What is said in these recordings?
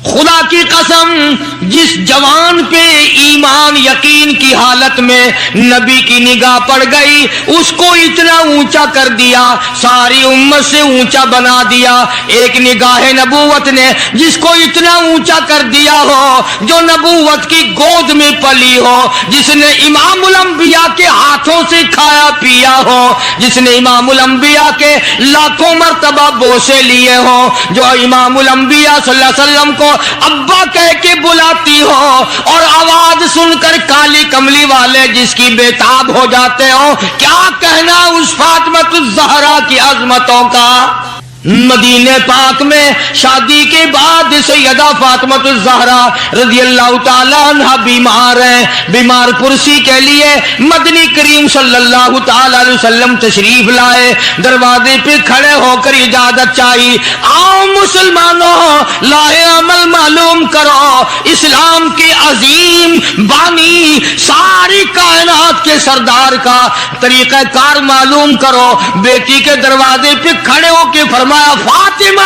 خدا کی قسم جس جوان پہ ایمان یقین کی حالت میں نبی کی نگاہ پڑ گئی اس کو اتنا اونچا کر دیا، ساری امت سے اونچا بنا دیا۔ ایک نگاہ نبوت نے جس کو اتنا اونچا کر دیا ہو، جو نبوت کی گود میں پلی ہو، جس نے امام الانبیاء کے ہاتھوں سے کھایا پیا ہو، جس نے امام الانبیاء کے لاکھوں مرتبہ بوسے لیے ہوں، جو امام الانبیاء صلی اللہ علیہ وسلم کو ابا کہہ کے بلاتی ہو اور آواز سن کر کالی کملی والے جس کی بےتاب ہو جاتے ہو، کیا کہنا اس فاطمہ الزہرا کی عظمتوں کا۔ مدینہ پاک میں شادی کے بعد سیدہ فاطمہ الزہرا رضی اللہ تعالی عنہ بیمار ہیں، بیمار پرسی کے لیے مدنی کریم صلی اللہ تعالی علیہ وسلم تشریف لائے، دروازے پہ کھڑے ہو کر اجازت چاہی، آؤ مسلمانوں لاہ عمل معلوم کرو، اسلام کے عظیم بانی ساری کائنات کے سردار کا طریقہ کار معلوم کرو۔ بیٹی کے دروازے پہ کھڑے ہو کے فرمایا فاطمہ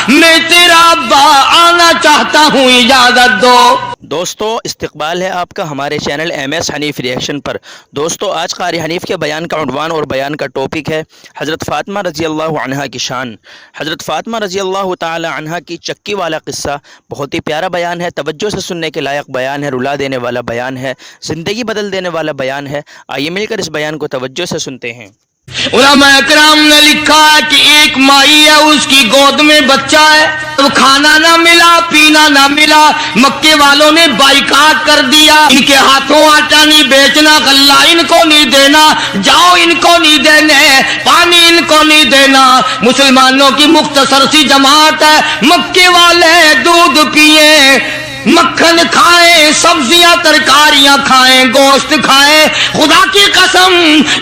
میں تیرا ابا آنا چاہتا ہوں، اجازت دو۔ دوستو استقبال ہے آپ کا ہمارے channel M S Hanif reaction پر۔ دوستو آج قاری حنیف کے بیان کا عنوان اور بیان کا ٹاپک ہے حضرت فاطمہ رضی اللہ عنہا کی شان۔ حضرت فاطمہ رضی اللہ تعالی عنہا کی چکی والا قصہ بہت ہی پیارا بیان ہے، توجہ سے سننے کے لائق بیان ہے، رلا دینے والا بیان ہے، زندگی بدل دینے والا بیان ہے۔ آئیے مل کر اس بیان کو توجہ سے سنتے ہیں۔ علماء اکرام نے لکھا ہے کہ ایک مائی ہے، اس کی گود میں بچہ ہے، کھانا نہ ملا پینا نہ ملا، مکے والوں نے بائیکاٹ کر دیا، ان کے ہاتھوں آٹا نہیں بیچنا، غلہ ان کو نہیں دینا، جاؤ ان کو نہیں دینے، پانی ان کو نہیں دینا۔ مسلمانوں کی مختصر سی جماعت ہے، مکے والے دودھ پیئیں، مکھن کھائیں، سبزیاں ترکاریاں کھائیں، گوشت کھائیں۔ خدا کی قسم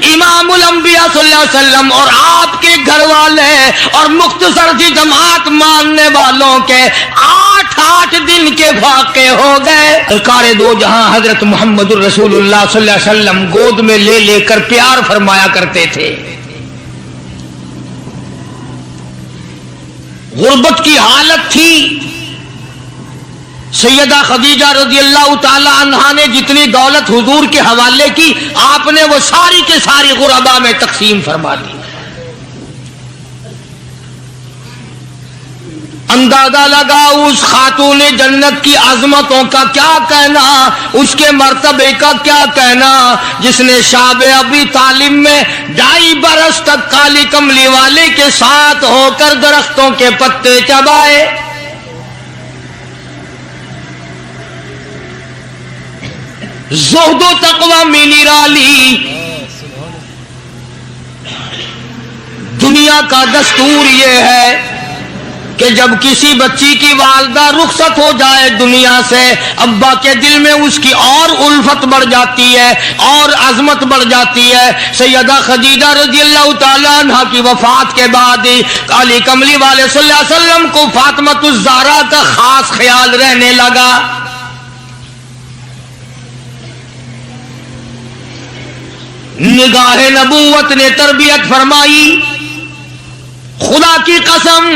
امام الانبیاء صلی اللہ علیہ وسلم اور آپ کے گھر والے اور مختصر سی جماعت ماننے والوں کے 8 دن کے واقع ہو گئے۔ سرکار دو جہاں حضرت محمد الرسول اللہ صلی اللہ علیہ وسلم گود میں لے لے کر پیار فرمایا کرتے تھے۔ غربت کی حالت تھی، سیدہ خدیجہ رضی اللہ تعالی عنہا نے جتنی دولت حضور کے حوالے کی، آپ نے وہ ساری کے ساری غربا میں تقسیم فرما دی۔ اندازہ لگا اس خاتون جنت کی عظمتوں کا کیا کہنا، اس کے مرتبے کا کیا کہنا، جس نے شاب ابی طالب میں 2.5 برس تک کالی کملی والے کے ساتھ ہو کر درختوں کے پتے چبائے۔ زہد و تقوی میں نرالی، دنیا کا دستور یہ ہے کہ جب کسی بچی کی والدہ رخصت ہو جائے دنیا سے، ابا کے دل میں اس کی اور الفت بڑھ جاتی ہے اور عظمت بڑھ جاتی ہے۔ سیدہ خدیجہ رضی اللہ تعالیٰ عنہ کی وفات کے بعد کالی کملی والے صلی اللہ علیہ وسلم کو فاطمہ الزہرا کا خاص خیال رہنے لگا۔ نگاہ نبوت نے تربیت فرمائی۔ خدا کی قسم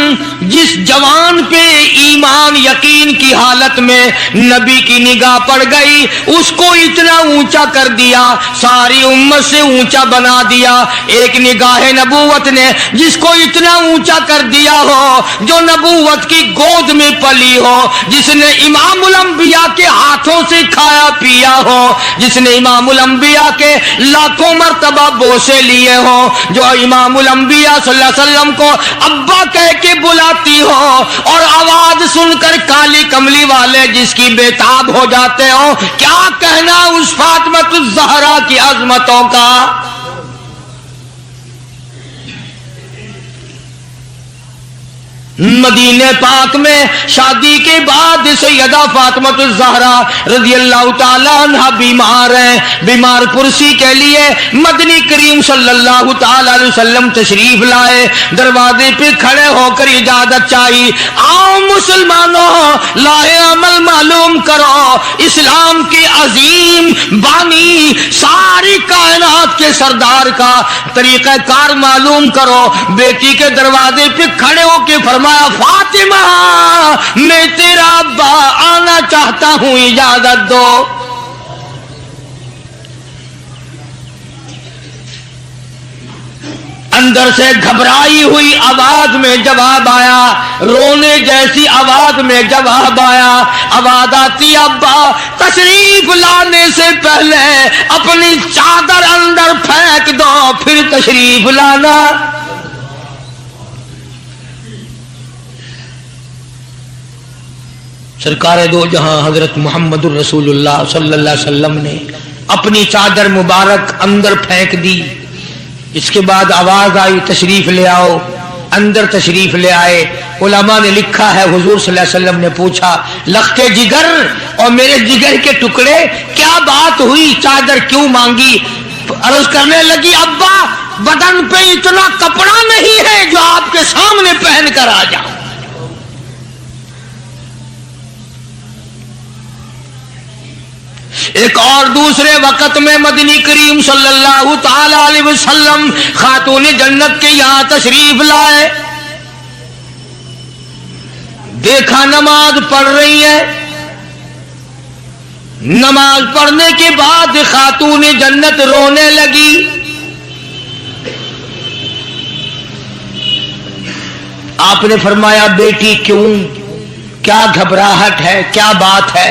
جس جوان پہ ایمان یقین کی حالت میں نبی کی نگاہ پڑ گئی اس کو اتنا اونچا کر دیا، ساری امت سے اونچا بنا دیا۔ ایک نگاہ نبوت نے جس کو اتنا اونچا کر دیا ہو، جو نبوت کی گود میں پلی ہو، جس نے امام الانبیاء کے ہاتھوں سے کھایا پیا ہو، جس نے امام الانبیاء کے لاکھوں مرتبہ بوسے لیے ہوں، جو امام الانبیاء صلی اللہ علیہ وسلم کو ابا کہہ کے بلاتی ہو اور آواز سن کر کالی کملی والے جس کی بےتاب ہو جاتے ہو، کیا کہنا اس فاطمہ الزہرا کی عظمتوں کا۔ مدینہ پاک میں شادی کے بعد سیدہ فاطمہ الزہرا رضی اللہ تعالی عنہ بیمار ہیں، بیمار پرسی کے لیے مدنی کریم صلی اللہ تعالی علیہ وسلم تشریف لائے، دروازے پہ کھڑے ہو کر اجازت چاہی، آؤ مسلمانوں لاہ عمل معلوم کرو، اسلام کے عظیم بانی ساری کائنات کے سردار کا طریقہ کار معلوم کرو۔ بیٹی کے دروازے پہ کھڑے ہو کے فرمایا फरमाया फातिमा मैं तेरा अब्बा आना चाहता हूं, इजाजत दो। अंदर से घबराई हुई आवाज में जवाब आया, रोने जैसी आवाज में जवाब आया। आवाज आती अब्बा तशरीफ लाने से पहले अपनी चादर अंदर फेंक दो फिर तशरीफ लाना। सरकार दो जहां हजरत मोहम्मदुर रसूलुल्लाह सल्लल्लाहु अलैहि वसल्लम ने अपनी चादर मुबारक अंदर फेंक दी। इसके बाद आवाज आई तशरीफ ले आओ। अंदर तशरीफ ले आए। उलमा ने लिखा है हुजूर सल्लल्लाहु अलैहि वसल्लम ने पूछा, लख्ते जिगर और मेरे जिगर के टुकड़े क्या बात हुई, चादर क्यों मांगी? अर्ज करने लगी, अब्बा बदन पे इतना कपड़ा नहीं है जो आपके सामने पहन कर आ जाऊं। एक और दूसरे वक्त में मदनी करीम सल्लल्लाहु ताला अलैहि वसल्लम खातून जन्नत के यहां तशरीफ लाए। देखा नमाज पढ़ रही है। नमाज पढ़ने के बाद खातून जन्नत रोने लगी। आपने फरमाया, बेटी क्यों, क्या घबराहट है, क्या बात है?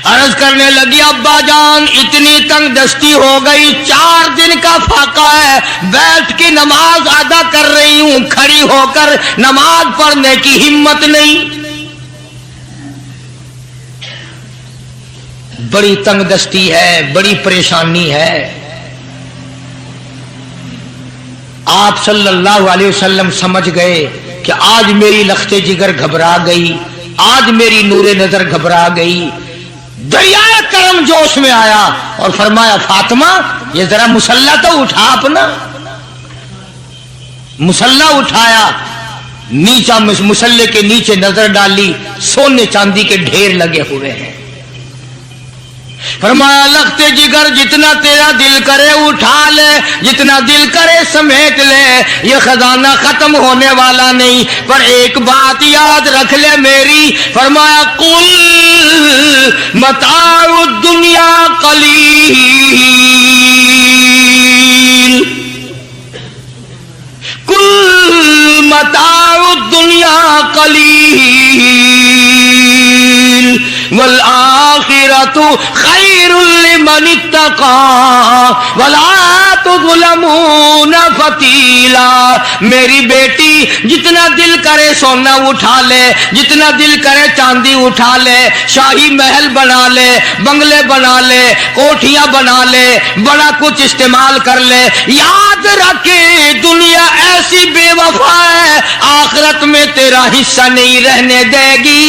अर्ज करने लगी, अब्बा जान इतनी तंग दस्ती हो गई, 4 दिन का फाका है, बैठ के नमाज अदा कर रही हूं, खड़ी होकर नमाज पढ़ने की हिम्मत नहीं। बड़ी तंग दस्ती है, बड़ी परेशानी है। आप सल्लल्लाहु अलैहि वसल्लम समझ गए कि आज मेरी लख्ते जिगर घबरा गई, आज मेरी नूरे नजर घबरा गई। दरियाए करम जोश में आया और फरमाया, फातिमा ये जरा मुसल्ला तो उठा अपना। मुसल्ला उठाया, नीचा मुसल्ले के नीचे नजर डाली, सोने चांदी के ढेर लगे हुए हैं। फरमाया, लख्ते जिगर जितना तेरा दिल करे उठा ले, जितना दिल करे समेट ले, ये खजाना खत्म होने वाला नहीं, पर एक बात याद रख ले मेरी। फरमाया, कुल मताउ दुनिया कलील, कुल मताउ दुनिया कलील वल आखिरतु खैरुल लिमन इत्तका वला तुज़लमून फतीला। मेरी बेटी जितना दिल करे सोना उठा ले, जितना दिल करे चांदी उठा ले, शाही महल बना ले, बंगले बना ले, कोठियां बना ले, बड़ा कुछ इस्तेमाल कर ले। याद रखे दुनिया ऐसी बेवफा है, आखिरत में तेरा हिस्सा नहीं रहने देगी।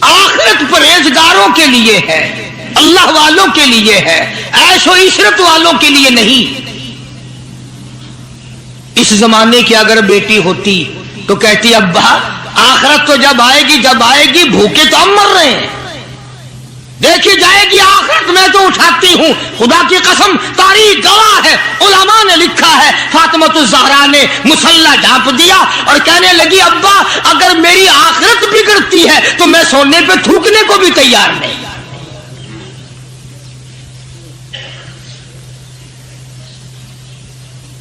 आखिरत परहेजगारों के लिए है, अल्लाह वालों के लिए है, ऐशो इशरत वालों के लिए नहीं। इस जमाने की अगर बेटी होती तो कहती, अब्बा आखिरत तो जब आएगी भूखे तो हम मर रहे हैं, देखी जाएगी आखिरत में तो उठाती हूं। खुदा की कसम तारीख गवाह है, उलमा ने लिखा है, फातिमा ज़हरा ने मुसल्ला ढांप दिया और कहने लगी, अब्बा अगर मेरी आखिरत बिगड़ती है तो मैं सोने पे थूकने को भी तैयार नहीं।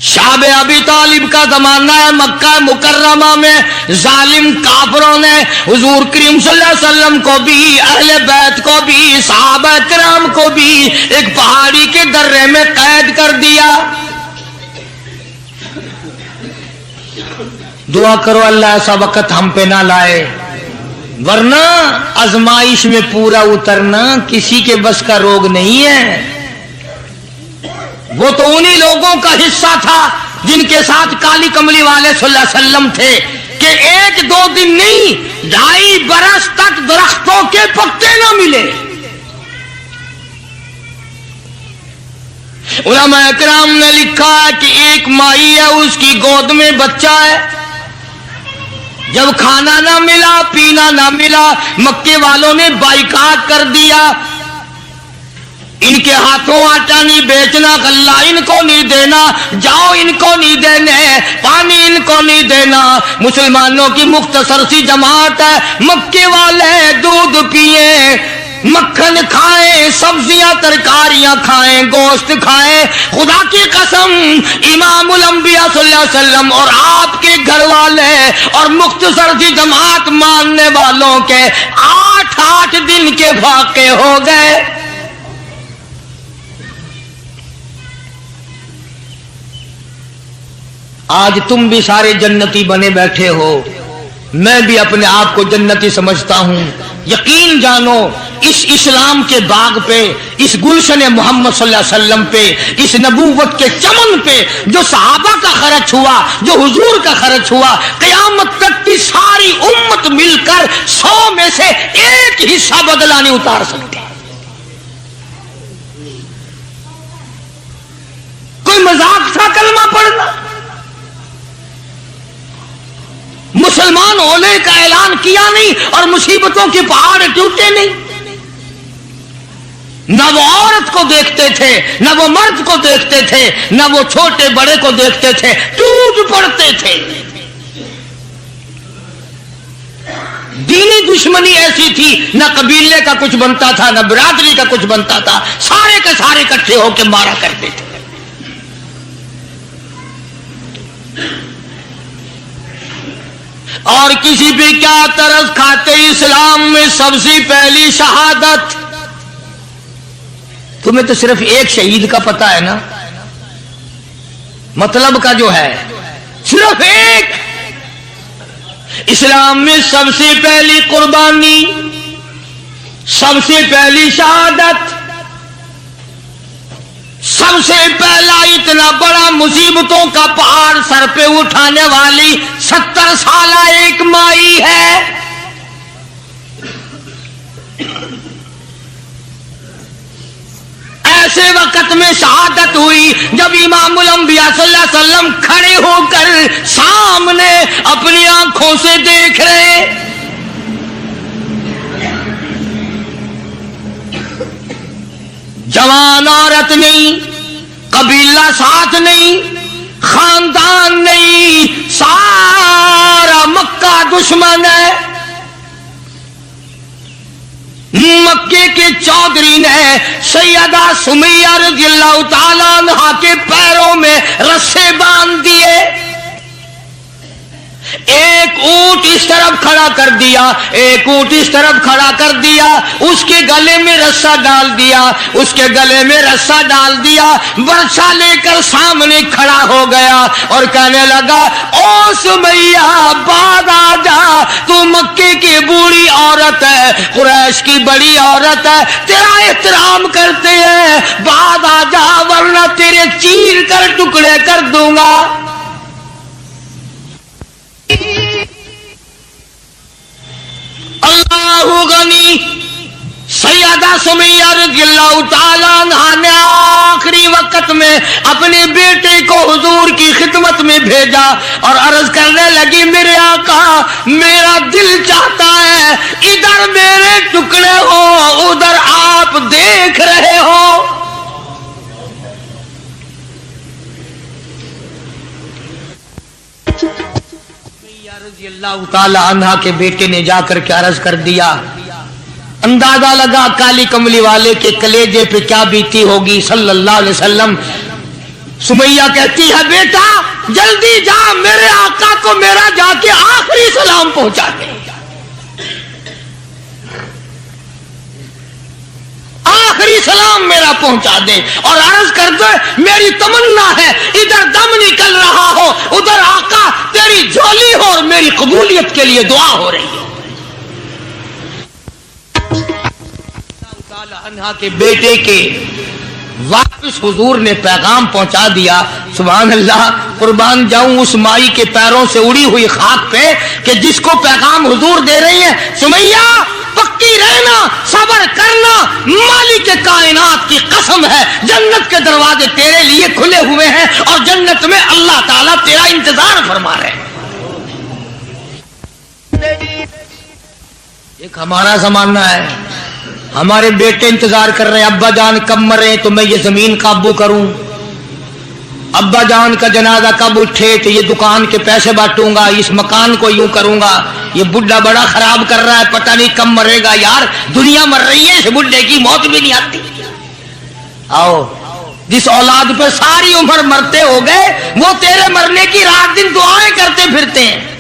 शाब अबी तालिब का जमाना है। मक्का मुकर्रमा में जालिम काफरों ने हुजूर करीम सल्लल्लाहु अलैहि वसल्लम को भी, अहले बैत को भी, सहाबा किराम को भी एक पहाड़ी के दर्रे में कैद कर दिया। दुआ करो अल्लाह ऐसा वक्त हम पे ना लाए, वरना आजमाइश में पूरा उतरना किसी के बस का रोग नहीं है। वो तो उन्हीं लोगों का हिस्सा था जिनके साथ काली कमली वाले सल्लल्लाहु अलैहि वसल्लम थे कि 1-2 दिन नहीं 2.5 बरस तक दरख्तों के पत्ते न मिले। उलमा इकराम ने लिखा है कि एक माई है, उसकी गोद में बच्चा है। जब खाना ना मिला, पीना ना मिला, मक्के वालों ने बाइकाट कर दिया। इनके हाथों आटा नहीं बेचना, गल्ला इनको नहीं देना, जाओ इनको नहीं देने, पानी इनको नहीं देना। मुसलमानों की मुख्तसर सी जमात है, मक्के वाले दूध पिए, मक्खन खाएं, सब्जियां तरकारियां खाएं, गोश्त खाएं। खुदा की कसम इमामुल अंबिया सल्लल्लाहु अलैहि वसल्लम और आपके घर वाले और मुख्तसर सी जमात मानने वालों के 8-8 दिन के फाके हो गए। आज तुम भी सारे जन्नती बने बैठे हो, मैं भी अपने आप को जन्नती समझता हूं। यकीन जानो इस इस्लाम के बाग पे, इस गुलशन मोहम्मद सल्लल्लाहु अलैहि वसल्लम पे, इस नबूवत के चमन पे जो सहाबा का खर्च हुआ, जो हुजूर का खर्च हुआ, क़यामत तक की सारी उम्मत मिलकर 100 में से एक हिस्सा बदला नहीं उतार सकती। कोई मजाक था कलमा पढ़ना? मुसलमान होने का ऐलान किया नहीं और मुसीबतों के पहाड़ टूटे नहीं। न वो औरत को देखते थे, न वो मर्द को देखते थे, न वो छोटे बड़े को देखते थे, टूट पड़ते थे। दीनी दुश्मनी ऐसी थी, न कबीले का कुछ बनता था, न बिरादरी का कुछ बनता था, सारे के सारे इकट्ठे होकर मारा करते थे। और किसी भी क्या तरस खाते इस्लाम में सबसे पहली शहादत। तुम्हें तो सिर्फ एक शहीद का पता है ना, मतलब का जो है सिर्फ एक। इस्लाम में सबसे पहली कुर्बानी, सबसे पहली शहादत, सबसे पहला इतना बड़ा मुसीबतों का पहाड़ सर पे उठाने वाली 70 साल एक माई है। ऐसे वक्त में शहादत हुई जब इमामुल अंबिया सल्लल्लाहु अलैहि वसल्लम खड़े होकर सामने अपनी आंखों से देख रहे। जवान औरत नहीं, कबीला साथ नहीं, खानदान नहीं, सारा मक्का दुश्मन है। मक्के के चौधरी ने सैयदा सुमैया रज़ियल्लाहु ताला अन्हा के पैरों में रस्से बांध दिए। एक ऊंट इस तरफ खड़ा कर दिया, एक ऊंट इस तरफ खड़ा कर दिया, उसके गले में रस्सा डाल दिया, उसके गले में रस्सा डाल दिया, बर्छा लेकर सामने खड़ा हो गया और कहने लगा, ओ सुमैया बाद आ जा, तू मक्के की बूढ़ी औरत है, कुरैश की बड़ी औरत है, तेरा एहतराम करते हैं, बाद आ जा वरना तेरे चीर कर टुकड़े कर दूंगा। अल्लाहु गनी। सैयदा सुमैया रज़ियल्लाहु ताला अन्हा ने आखिरी वक्त में अपने बेटे को हुजूर की खिदमत में भेजा और अर्ज करने लगी, मेरे आका मेरा दिल चाहता है इधर मेरे टुकड़े हो, उधर आप देख रहे हो। रज़ियल्लाहु ताला अन्हा के बेटे ने जाकर के अर्ज कर दिया। अंदाजा लगा काली कमली वाले के कलेजे पे क्या बीती होगी सल्लल्लाहु अलैहि वसल्लम। सुमैया कहती है, बेटा जल्दी जा, मेरे आका को मेरा जाके आखिरी सलाम पहुंचा दे, आखिरी सलाम मेरा पहुंचा दे और अर्ज कर दे, मेरी तमन्ना है इधर दम निकल रहा हो, उधर आका तेरी झोली हो और मेरी कबूलियत के लिए दुआ हो रही है। अन्हा के बेटे के वापस हुजूर ने पैगाम पहुंचा दिया। सुभान अल्लाह, कुर्बान जाऊं उस माई के पैरों से उड़ी हुई खाक पे कि जिसको पैगाम हुजूर दे रही है, सुमैया पक्की रहना, सब्र करना, मालिक के कायनात की कसम है जन्नत के दरवाजे तेरे लिए खुले हुए हैं और जन्नत में अल्लाह ताला तेरा इंतजार फरमा रहे हैं। एक हमारा जमाना है, हमारे बेटे इंतजार कर रहे हैं, अब्बा जान कब मरे तो मैं ये जमीन काबू करूं, अब्बा जान का जनाजा कब उठे तो ये दुकान के पैसे बांटूंगा, इस मकान को यूं करूंगा, ये बुढ़ा बड़ा खराब कर रहा है, पता नहीं कब मरेगा। यार दुनिया मर रही है, इस बुढ़े की मौत भी नहीं आती। आओ, जिस औलाद पे सारी उम्र मरते हो गए वो तेरे मरने की रात दिन दुआएं करते फिरते हैं।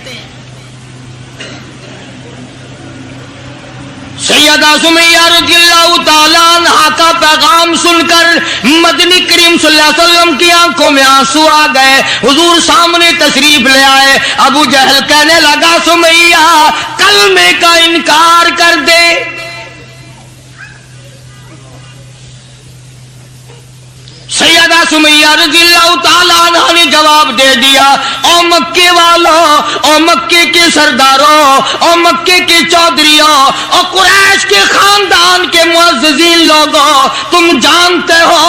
सैयदा सुमैया रज़ियल्लाहु ताला अन्हा का पैगाम सुनकर मदनी करीम सल्लल्लाहु अलैहि वसल्लम की आंखों में आंसू आ गए। हुजूर सामने तशरीफ ले आए। अबू जहल कहने लगा, सुमैया कलमे का इनकार कर दे। सैयदा सुमैया रज़ियल्लाहु ताला अन्हा ने जवाब दे दिया, ओ मक्के वालों, ओ मक्के के सरदारों, ओ मक्के के चौधरियों, ओ कुरैश के खानदान के मुअज़्ज़िज़ीन लोगों, तुम जानते हो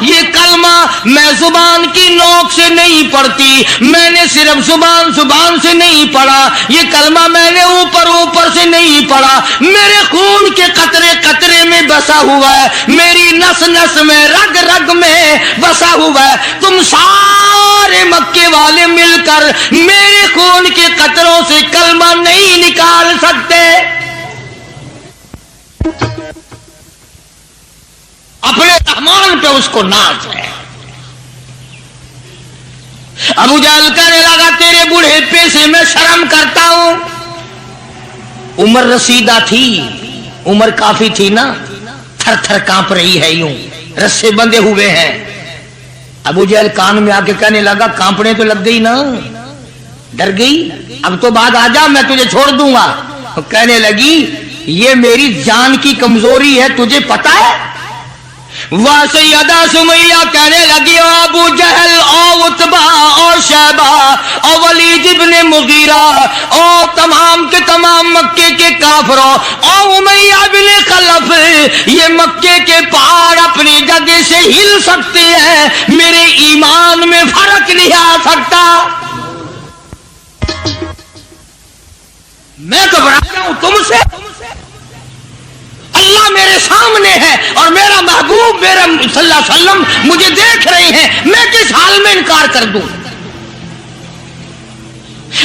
ये कलमा मैं जुबान की नोक से नहीं पढ़ती, मैंने सिर्फ जुबान से नहीं पढ़ा, ये कलमा मैंने ऊपर से नहीं पढ़ा, मेरे खून के कतरे कतरे में बसा हुआ है, मेरी नस नस में रग रग में बसा हुआ है। तुम सारे मक्के वाले मिलकर मेरे खून के कतरों से कलमा नहीं निकाल सकते। अपने रहमान पे उसको नाज है। अबू जहल कहने लगा, तेरे बुढ़ेपे से मैं शर्म करता हूं। उम्र रसीदा थी, उम्र काफी थी ना, थर थर कांप रही है, यूं रस्से बंधे हुए हैं। अबू जहल कान में आके कहने लगा, कांपने तो लग गई ना, डर गई, अब तो बाद आ जा, मैं तुझे छोड़ दूंगा। तो कहने लगी, ये मेरी जान की कमजोरी है, तुझे पता है। वह सैयदा सुमैया कहने लगी, ओ अबू जहल, ओ उतबा, ओ शैबा, ओ वलीद इब्ने मुगीरा, ओ तमाम के तमाम मक्के के काफरों, ओ उमैया बिन खलफ, ये मक्के के पहाड़ अपनी जगह से हिल सकते हैं, मेरे ईमान में फर्क नहीं आ सकता। मैं घबरा रहा हूं तुमसे, अल्लाह मेरे सामने है और मेरा महबूब मेरा सल्लल्लाहु अलैहि वसल्लम मुझे देख रहे हैं, मैं किस हाल में इनकार कर दूं।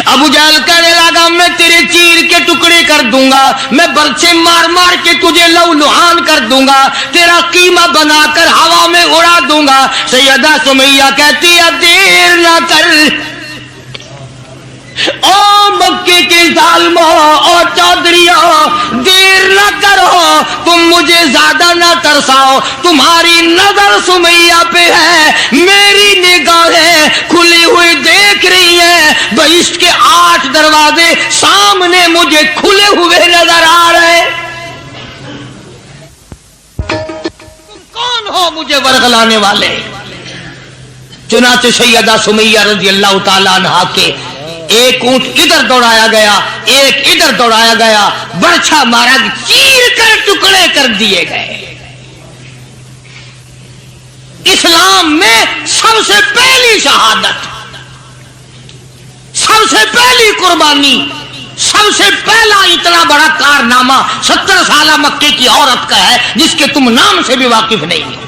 अबू जहल कहने लगा, मैं तेरे चीर के टुकड़े कर दूंगा, मैं बरछे मार मार के तुझे लहूलुहान कर दूंगा, तेरा कीमा बनाकर हवा में उड़ा दूंगा। सैयदा सुमैया कहती है, देर ना कर, ओ मक्के के जालिमों और चौधरियों, देर न करो, तुम मुझे ज्यादा न तरसाओ, तुम्हारी नजर सुमैया पे है, मेरी निगाहें खुली हुई देख रही हैं, बहिश्त के 8 दरवाजे सामने मुझे खुले हुए नजर आ रहे। तुम कौन हो मुझे वरगलाने वाले। चुनाचे सैयदा सुमैया रज़ियल्लाहु ताला अन्हा के एक ऊंट इधर दौड़ाया गया, एक इधर दौड़ाया गया, बरछा मारा, चीर कर टुकड़े कर दिए गए। इस्लाम में सबसे पहली शहादत, सबसे पहली कुर्बानी, सबसे पहला इतना बड़ा कारनामा 70 साल मक्के की औरत का है, जिसके तुम नाम से भी वाकिफ नहीं हो।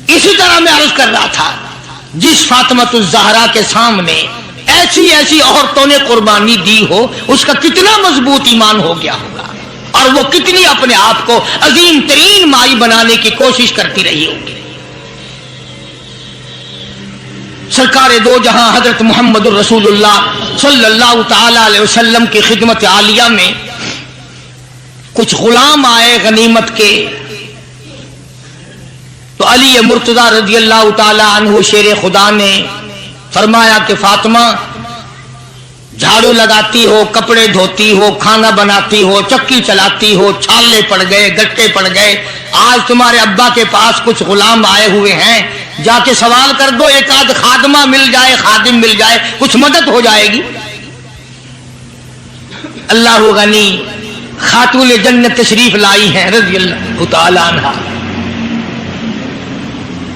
इसी तरह मैं अर्ज कर रहा था, जिस फातिमातुज़ ज़हरा के सामने ऐसी ऐसी औरतों ने कुर्बानी दी हो, उसका कितना मजबूत ईमान हो गया होगा, और वो कितनी अपने आप को अजीम तरीन माई बनाने की कोशिश करती रही होगी। सरकार दो जहां हजरत मुहम्मदुर रसूलुल्लाह सल्लल्लाहु ताला अलैहि वसल्लम की खिदमत आलिया में कुछ गुलाम आए गनीमत के, तो अली मुर्तजा रज़ियल्लाहु ताला अन्हु शेर खुदा ने फरमाया कि फातिमा, झाड़ू लगाती हो, कपड़े धोती हो, खाना बनाती हो, चक्की चलाती हो, छाले पड़ गए, गट्टे पड़ गए, आज तुम्हारे अब्बा के पास कुछ गुलाम आए हुए हैं, जाके सवाल कर दो, एक आध खादमा मिल जाए, खादिम मिल जाए, कुछ मदद हो जाएगी। अल्लाह गनी खातून जन्नत तशरीफ लाई हैं रज़ियल्लाहु ताला अन्हा,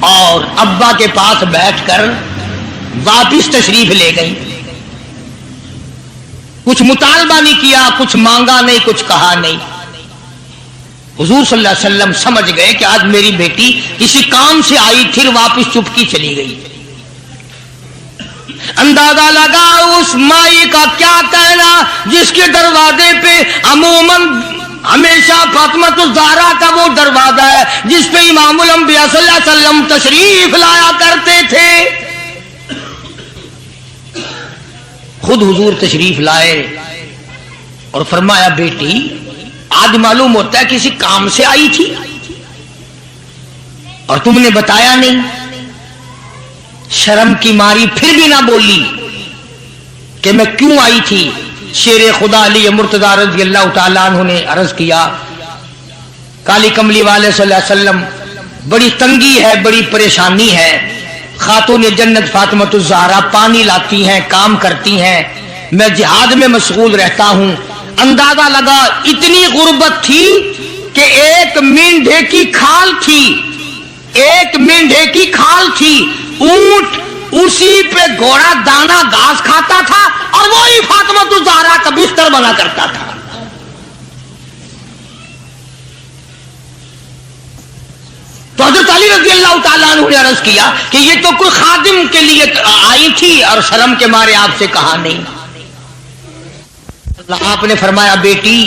और अब्बा के पास बैठकर वापिस तशरीफ ले गई। कुछ मुतालबा नहीं किया, कुछ मांगा नहीं, कुछ कहा नहीं। हुजूर सल्लल्लाहु अलैहि वसल्लम समझ गए कि आज मेरी बेटी किसी काम से आई, फिर वापस चुपकी चली गई। अंदाजा लगा उस माई का क्या कहना जिसके दरवाजे पे अमूमन हमेशा फातिमातुज़ ज़हरा का वो दरवाजा है जिस पे इमामुल अंबिया सल्लल्लाहु अलैहि वसल्लम तशरीफ लाया करते थे। खुद हुजूर तशरीफ लाए और फरमाया, बेटी आज मालूम होता है किसी काम से आई थी और तुमने बताया नहीं। शर्म की मारी फिर भी ना बोली कि मैं क्यों आई थी। शेर खुदा अली मुर्तजा रज़ी अल्लाह तआला अन्हु ने अर्ज किया, काली कमली वाले सल्लल्लाहु अलैहि वसल्लम, बड़ी तंगी है, बड़ी परेशानी है। खातून जन्नत फातिमातुज़ ज़हरा पानी लाती हैं, काम करती हैं, मैं जिहाद में मशगूल रहता हूं। अंदाजा लगा इतनी गुर्बत थी कि एक मेंढे की खाल थी, एक मेंढे की खाल थी, ऊंट उसी पे घोड़ा दाना घास खाता था और वही फातिमातुज़ ज़हरा का बिस्तर बना करता था। तो हज़रत अली रज़ी अल्लाह तआला अन्हु ने अर्ज किया कि ये तो कोई खादिम के लिए आई थी और शर्म के मारे आपसे कहा नहीं। आपने फरमाया, बेटी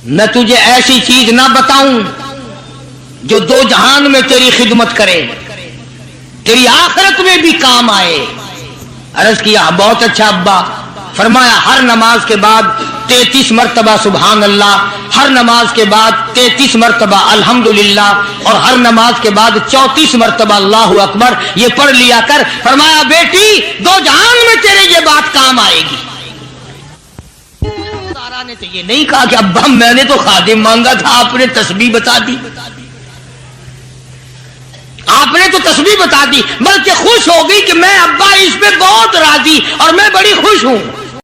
मैं तुझे ऐसी चीज ना बताऊं जो दो जहान में तेरी खिदमत करे, तेरी आखिरत में भी काम आए। अर्ज किया, बहुत अच्छा अब्बा। फरमाया, हर नमाज के बाद 33 मरतबा सुभान अल्लाह, हर नमाज के बाद 33 मरतबा अल्हम्दुलिल्लाह और हर नमाज के बाद 34 मरतबा अल्लाहु अकबर, ये पढ़ लिया कर। फरमाया, बेटी दो जहान में तेरे ये बात काम आएगी। सारा ने तो ये नहीं कहा कि अब्बा मैंने तो खादिम मांगा था, आपने तस्बीह बता दी, आपने तो तस्बीह बता दी, बल्कि खुश हो गई कि मैं अब्बा इस पे बहुत राजी और मैं बड़ी खुश हूं।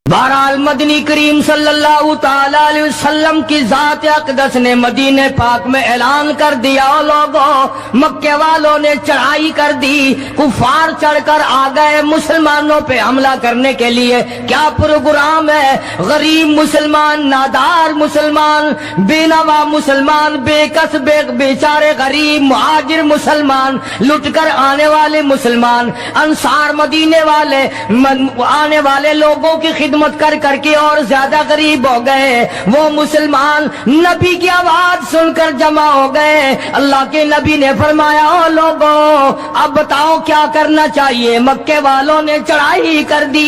बहरहाल मदनी करीम सल्लल्लाहु ताला अलैहि वसल्लम की जात अक़दस ने मदीने पाक में ऐलान कर दिया, लोगों मक्के वालों ने चढ़ाई कर दी, कुफार चढ़कर आ गए मुसलमानों पे हमला करने के लिए। क्या प्रोग्राम है? गरीब मुसलमान, नादार मुसलमान, बेनवा मुसलमान, बेकस बेचारे गरीब मुहाजिर मुसलमान, लुटकर आने वाले मुसलमान, अंसार मदीने वाले आने वाले लोगों की खिदमत कर करके और ज्यादा गरीब हो गए। वो मुसलमान नबी की आवाज सुनकर जमा हो गए। अल्लाह के नबी ने फरमाया, ओ लोगों अब बताओ क्या करना चाहिए। मक्के वालों ने चढ़ाई कर दी।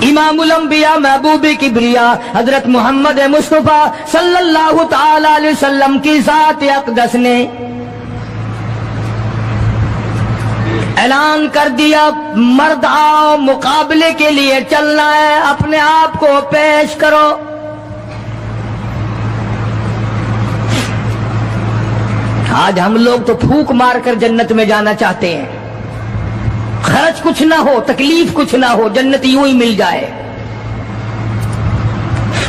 इमामुल अंबिया महबूबी किबरिया हजरत मोहम्मद मुस्तफा सल्लल्लाहु ताला अलैहि वसल्लम की जात अक़दस ने ऐलान कर दिया, मर्द आओ मुकाबले के लिए चलना है, अपने आप को पेश करो। आज हम लोग तो फूंक मारकर जन्नत में जाना चाहते हैं, खर्च कुछ ना हो, तकलीफ कुछ ना हो, जन्नत यूं ही मिल जाए।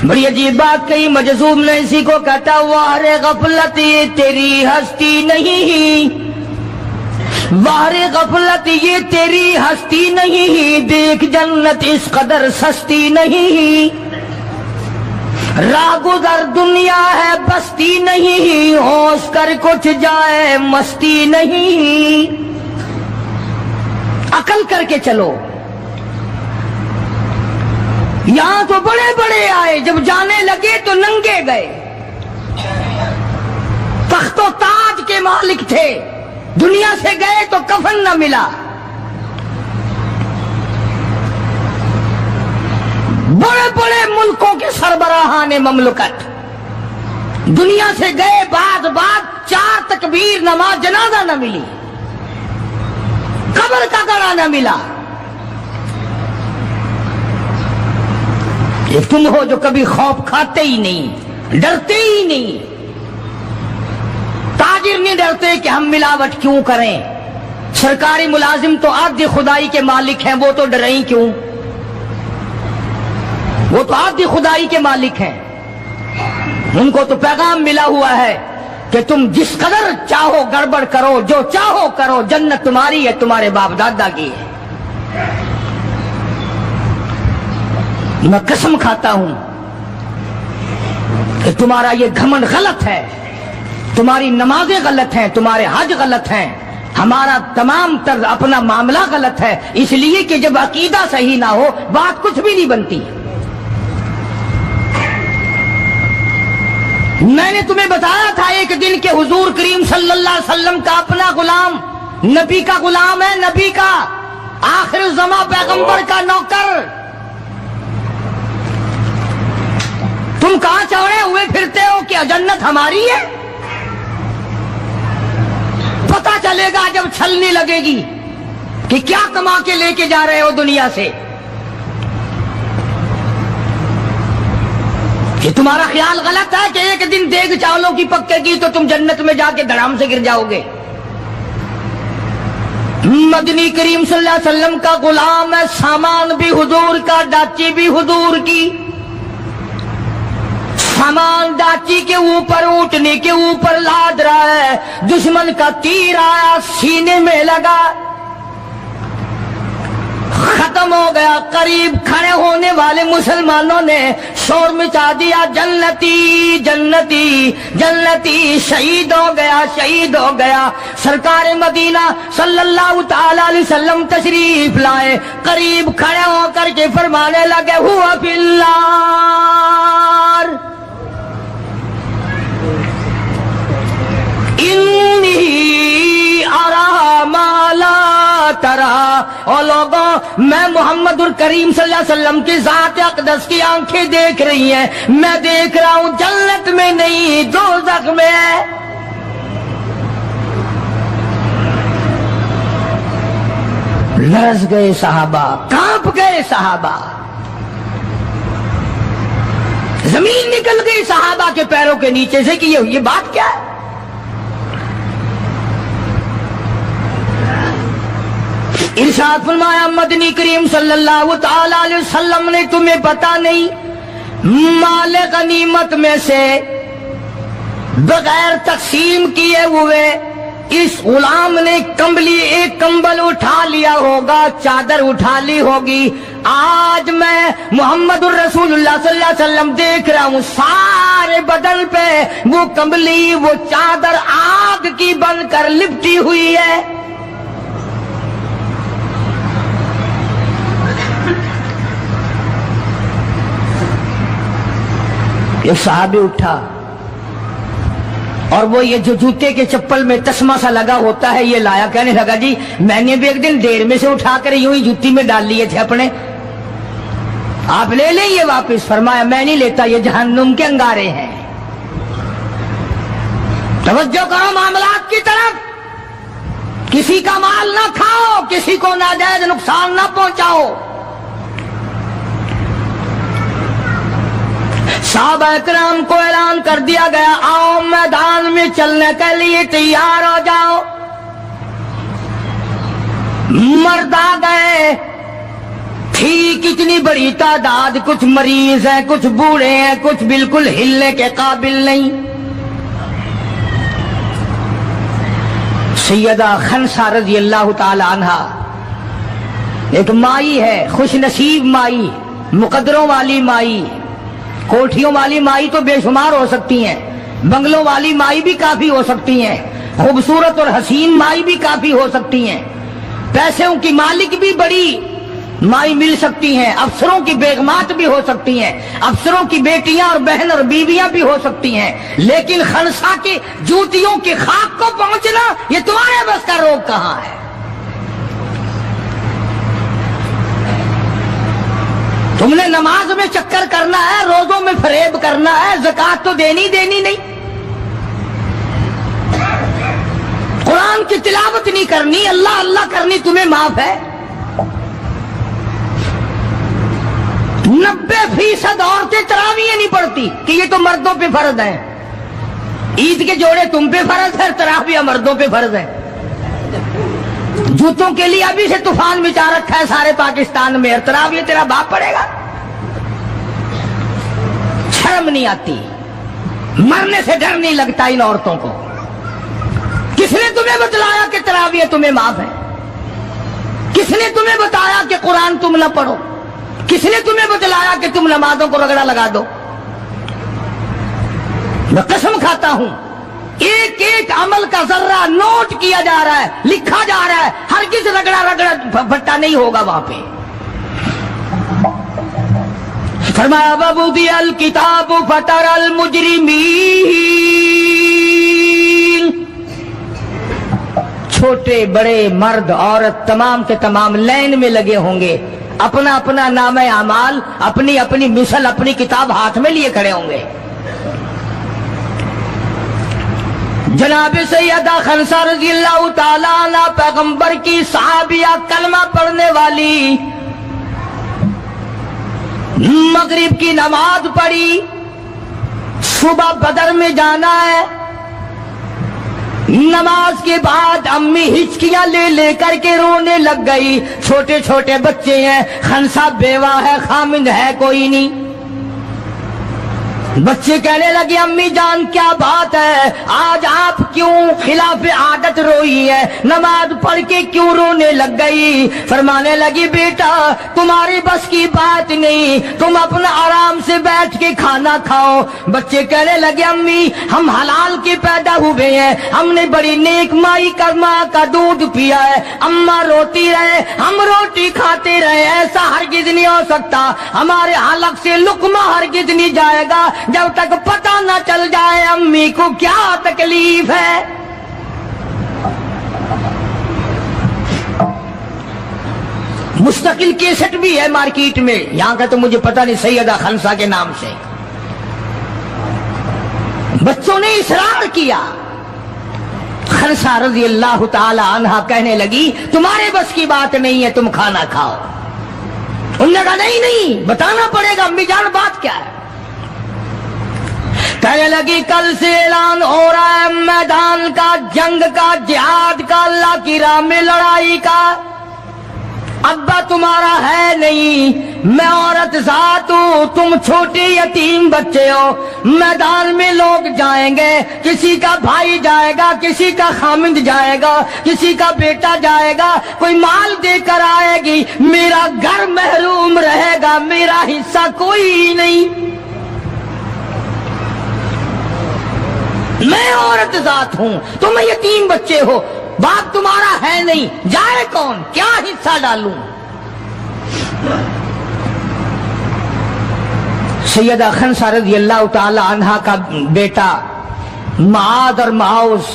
बड़ी अजीब बात कही मजज़ूब ने इसी को कहता, वारे गफलत ये तेरी हस्ती नहीं, वारे गफलत ये तेरी हस्ती नहीं, देख जन्नत इस कदर सस्ती नहीं, रागुजर दुनिया है बस्ती नहीं, होश कर कुछ जाए मस्ती नहीं। अकल करके चलो। यहां तो बड़े बड़े आए, जब जाने लगे तो नंगे गए। तख्तो ताज के मालिक थे, दुनिया से गए तो कफन न मिला। बड़े बड़े मुल्कों के सरबराहाने ममलकत दुनिया से गए, बाद 4 तकबीर नमाज जनाजा न मिली, कब्र का गड़ा न मिला। ये तुम हो जो कभी खौफ खाते ही नहीं, डरते ही नहीं। ताजिर नहीं डरते कि हम मिलावट क्यों करें। सरकारी मुलाजिम तो आद्य खुदाई के मालिक हैं, वो तो डरे ही क्यों? वो तो आद्य खुदाई के मालिक हैं, उनको तो पैगाम मिला हुआ है کہ تم جس قدر چاہو گڑبڑ کرو، جو چاہو کرو، جنت تمہاری ہے، تمہارے باپ دادا کی ہے۔ میں قسم کھاتا ہوں کہ تمہارا یہ گھمنڈ غلط ہے، تمہاری نمازیں غلط ہیں، تمہارے حج غلط ہیں، ہمارا تمام طرز اپنا معاملہ غلط ہے، اس لیے کہ جب عقیدہ صحیح نہ ہو بات کچھ بھی نہیں بنتی۔ میں نے تمہیں بتایا تھا ایک دن کہ حضور کریم صلی اللہ علیہ وسلم کا اپنا غلام نبی کا غلام ہے، نبی کا آخر الزماں پیغمبر کا نوکر۔ تم کہاں چڑھے ہوئے پھرتے ہو کہ جنت ہماری ہے؟ پتہ چلے گا جب چھلنے لگے گی کہ کیا کما کے لے کے جا رہے ہو دنیا سے، کہ تمہارا خیال غلط ہے کہ ایک دن دیگ چاولوں کی پکے گی تو تم جنت میں جا کے دھڑام سے گر جاؤ گے۔ مدنی کریم صلی اللہ علیہ وسلم کا غلام ہے، سامان بھی حضور کا، ڈاچی بھی حضور کی۔ سامان ڈاچی کے اوپر، اونٹنے کے اوپر لاد رہا ہے، دشمن کا تیر آیا سینے میں لگا، ختم ہو گیا۔ قریب کھڑے ہونے والے مسلمانوں نے شور مچا دیا، جنتی جنتی جنتی، شہید ہو گیا شہید ہو گیا۔ سرکار مدینہ صلی اللہ تعالی علیہ وسلم تشریف لائے، قریب کھڑے ہو کر کے فرمانے لگے، ہوا فی النار انی ارا ما لا ترا۔ اور لوگوں، میں محمد الکریم صلی اللہ علیہ وسلم کی ذات اقدس کی آنکھیں دیکھ رہی ہیں، میں دیکھ رہا ہوں جنت میں نہیں دوزخ میں ہے۔ لرز گئے صحابہ، کانپ گئے صحابہ، زمین نکل گئی صحابہ کے پیروں کے نیچے سے کہ یہ بات کیا ہے؟ ارشاد فرمایا مدنی کریم صلی اللہ تعالی علیہ وسلم نے، تمہیں پتا نہیں مال غنیمت میں سے بغیر تقسیم کیے ہوئے اس غلام نے ایک کمبل اٹھا لیا ہوگا، چادر اٹھا لی ہوگی۔ آج میں محمد الرسول اللہ صلی اللہ علیہ وسلم دیکھ رہا ہوں سارے بدن پہ وہ کمبلی، وہ چادر آگ کی بن کر لپٹی ہوئی ہے۔ یہ صحابی اٹھا اور وہ یہ جو جوتے کے چپل میں تسمہ سا لگا ہوتا ہے یہ لایا، کہنے لگا جی میں نے بھی ایک دن دیر میں سے اٹھا کر یوں ہی جوتی میں ڈال لیے تھے اپنے، آپ لے لیں یہ واپس۔ فرمایا میں نہیں لیتا، یہ جہنم کے انگارے ہیں۔ توجہ کرو معاملات کی طرف، کسی کا مال نہ کھاؤ، کسی کو ناجائز نقصان نہ پہنچاؤ۔ صحابہ اکرام کو اعلان کر دیا گیا، آؤ میدان میں چلنے کے لیے تیار ہو جاؤ۔ مرد آ گئے، تھی کتنی بڑی تعداد، کچھ مریض ہیں، کچھ بوڑھے ہیں، کچھ بالکل ہلنے کے قابل نہیں۔ سیدہ خنسا رضی اللہ تعالی عنہا ایک مائی ہے، خوش نصیب مائی، مقدروں والی مائی، کوٹھیوں والی مائی تو بے شمار ہو سکتی ہیں، بنگلوں والی مائی بھی کافی ہو سکتی ہیں، خوبصورت اور حسین مائی بھی کافی ہو سکتی ہیں، پیسوں کی مالک بھی بڑی مائی مل سکتی ہیں، افسروں کی بیگمات بھی ہو سکتی ہیں، افسروں کی بیٹیاں اور بہن اور بیویاں بھی ہو سکتی ہیں، لیکن خنسا کی جوتیوں کی خاک کو پہنچنا یہ تمہارے بس کا روگ کہاں ہے؟ تم نے نماز میں چکر کرنا ہے، روزوں میں فریب کرنا ہے، زکات تو دینی نہیں، قرآن کی تلاوت نہیں کرنی، اللہ اللہ کرنی تمہیں معاف ہے۔ 90% عورتیں تراویح نہیں پڑھتی کہ یہ تو مردوں پہ فرض ہے۔ عید کے جوڑے تم پہ فرض ہے، تراویح مردوں پہ فرض ہے۔ جوتوں کے لیے ابھی سے طوفان مچا رکھا ہے سارے پاکستان میں، تراویح تیرا باپ پڑے گا؟ شرم نہیں آتی؟ مرنے سے ڈر نہیں لگتا ان عورتوں کو. کس نے تمہیں بتلایا کہ تراویح تمہیں معاف ہے؟ کس نے تمہیں بتایا کہ قرآن تم نہ پڑھو؟ کس نے تمہیں بتلایا کہ تم نمازوں کو رگڑا لگا دو؟ میں قسم کھاتا ہوں ایک ایک عمل کا ذرہ نوٹ کیا جا رہا ہے، لکھا جا رہا ہے. ہرگز رگڑا رگڑا بھٹا نہیں ہوگا وہاں پہ. فرمایا وَوُضِعَ الْكِتَابُ فَتَرَى الْمُجْرِمِينَ، چھوٹے بڑے مرد عورت تمام کے تمام لائن میں لگے ہوں گے، اپنا اپنا نام اعمال، اپنی اپنی مثل، اپنی کتاب ہاتھ میں لیے کھڑے ہوں گے. جناب سیدہ خنسہ رضی اللہ تعالیٰ عنہ پیغمبر کی صحابیہ، کلمہ پڑھنے والی، مغرب کی نماز پڑھی، صبح بدر میں جانا ہے. نماز کے بعد امی ہچکیاں لے لے کر کے رونے لگ گئی. چھوٹے چھوٹے بچے ہیں، خنسہ بیوہ ہے، خامند ہے کوئی نہیں. بچے کہنے لگے امی جان کیا بات ہے، آج آپ کیوں خلاف عادت روئی ہے، نماز پڑھ کے کیوں رونے لگ گئی؟ فرمانے لگی بیٹا تمہاری بس کی بات نہیں، تم اپنا آرام سے بیٹھ کے کھانا کھاؤ. بچے کہنے لگے امی ہم حلال کے پیدا ہوئے ہیں، ہم نے بڑی نیک مائی کا ماں کا دودھ پیا ہے، اماں روتی رہے ہم روٹی کھاتے رہے، ایسا ہرگز نہیں ہو سکتا. ہمارے حلق سے لقمہ ہرگز نہیں جائے گا جب تک پتہ نہ چل جائے امی کو کیا تکلیف ہے. مستقل کیسٹ بھی ہے مارکیٹ میں، یہاں کا تو مجھے پتہ نہیں، سیدہ خنسہ کے نام سے. بچوں نے اصرار کیا. خنسہ رضی اللہ تعالی عنہا کہنے لگی تمہارے بس کی بات نہیں ہے، تم کھانا کھاؤ. انہوں نے کہا نہیں نہیں بتانا پڑے گا امی جان بات کیا ہے. کہنے لگی کل سے اعلان ہو رہا ہے میدان کا، جنگ کا، جہاد کا، اللہ کی راہ میں لڑائی کا. ابا تمہارا ہے نہیں، میں عورت ذات ہوں، تم چھوٹے یتیم بچے ہو. میدان میں لوگ جائیں گے، کسی کا بھائی جائے گا، کسی کا خامند جائے گا، کسی کا بیٹا جائے گا، کوئی مال دے کر آئے گی، میرا گھر محروم رہے گا، میرا حصہ کوئی نہیں. میں عورت ذات ہوں، تم یتیم بچے ہو، باپ تمہارا ہے نہیں، جائے کون، کیا حصہ ڈالوں. سیدہ خنسہ رضی اللہ تعالی عنہا کا بیٹا معاذ اور معاوذ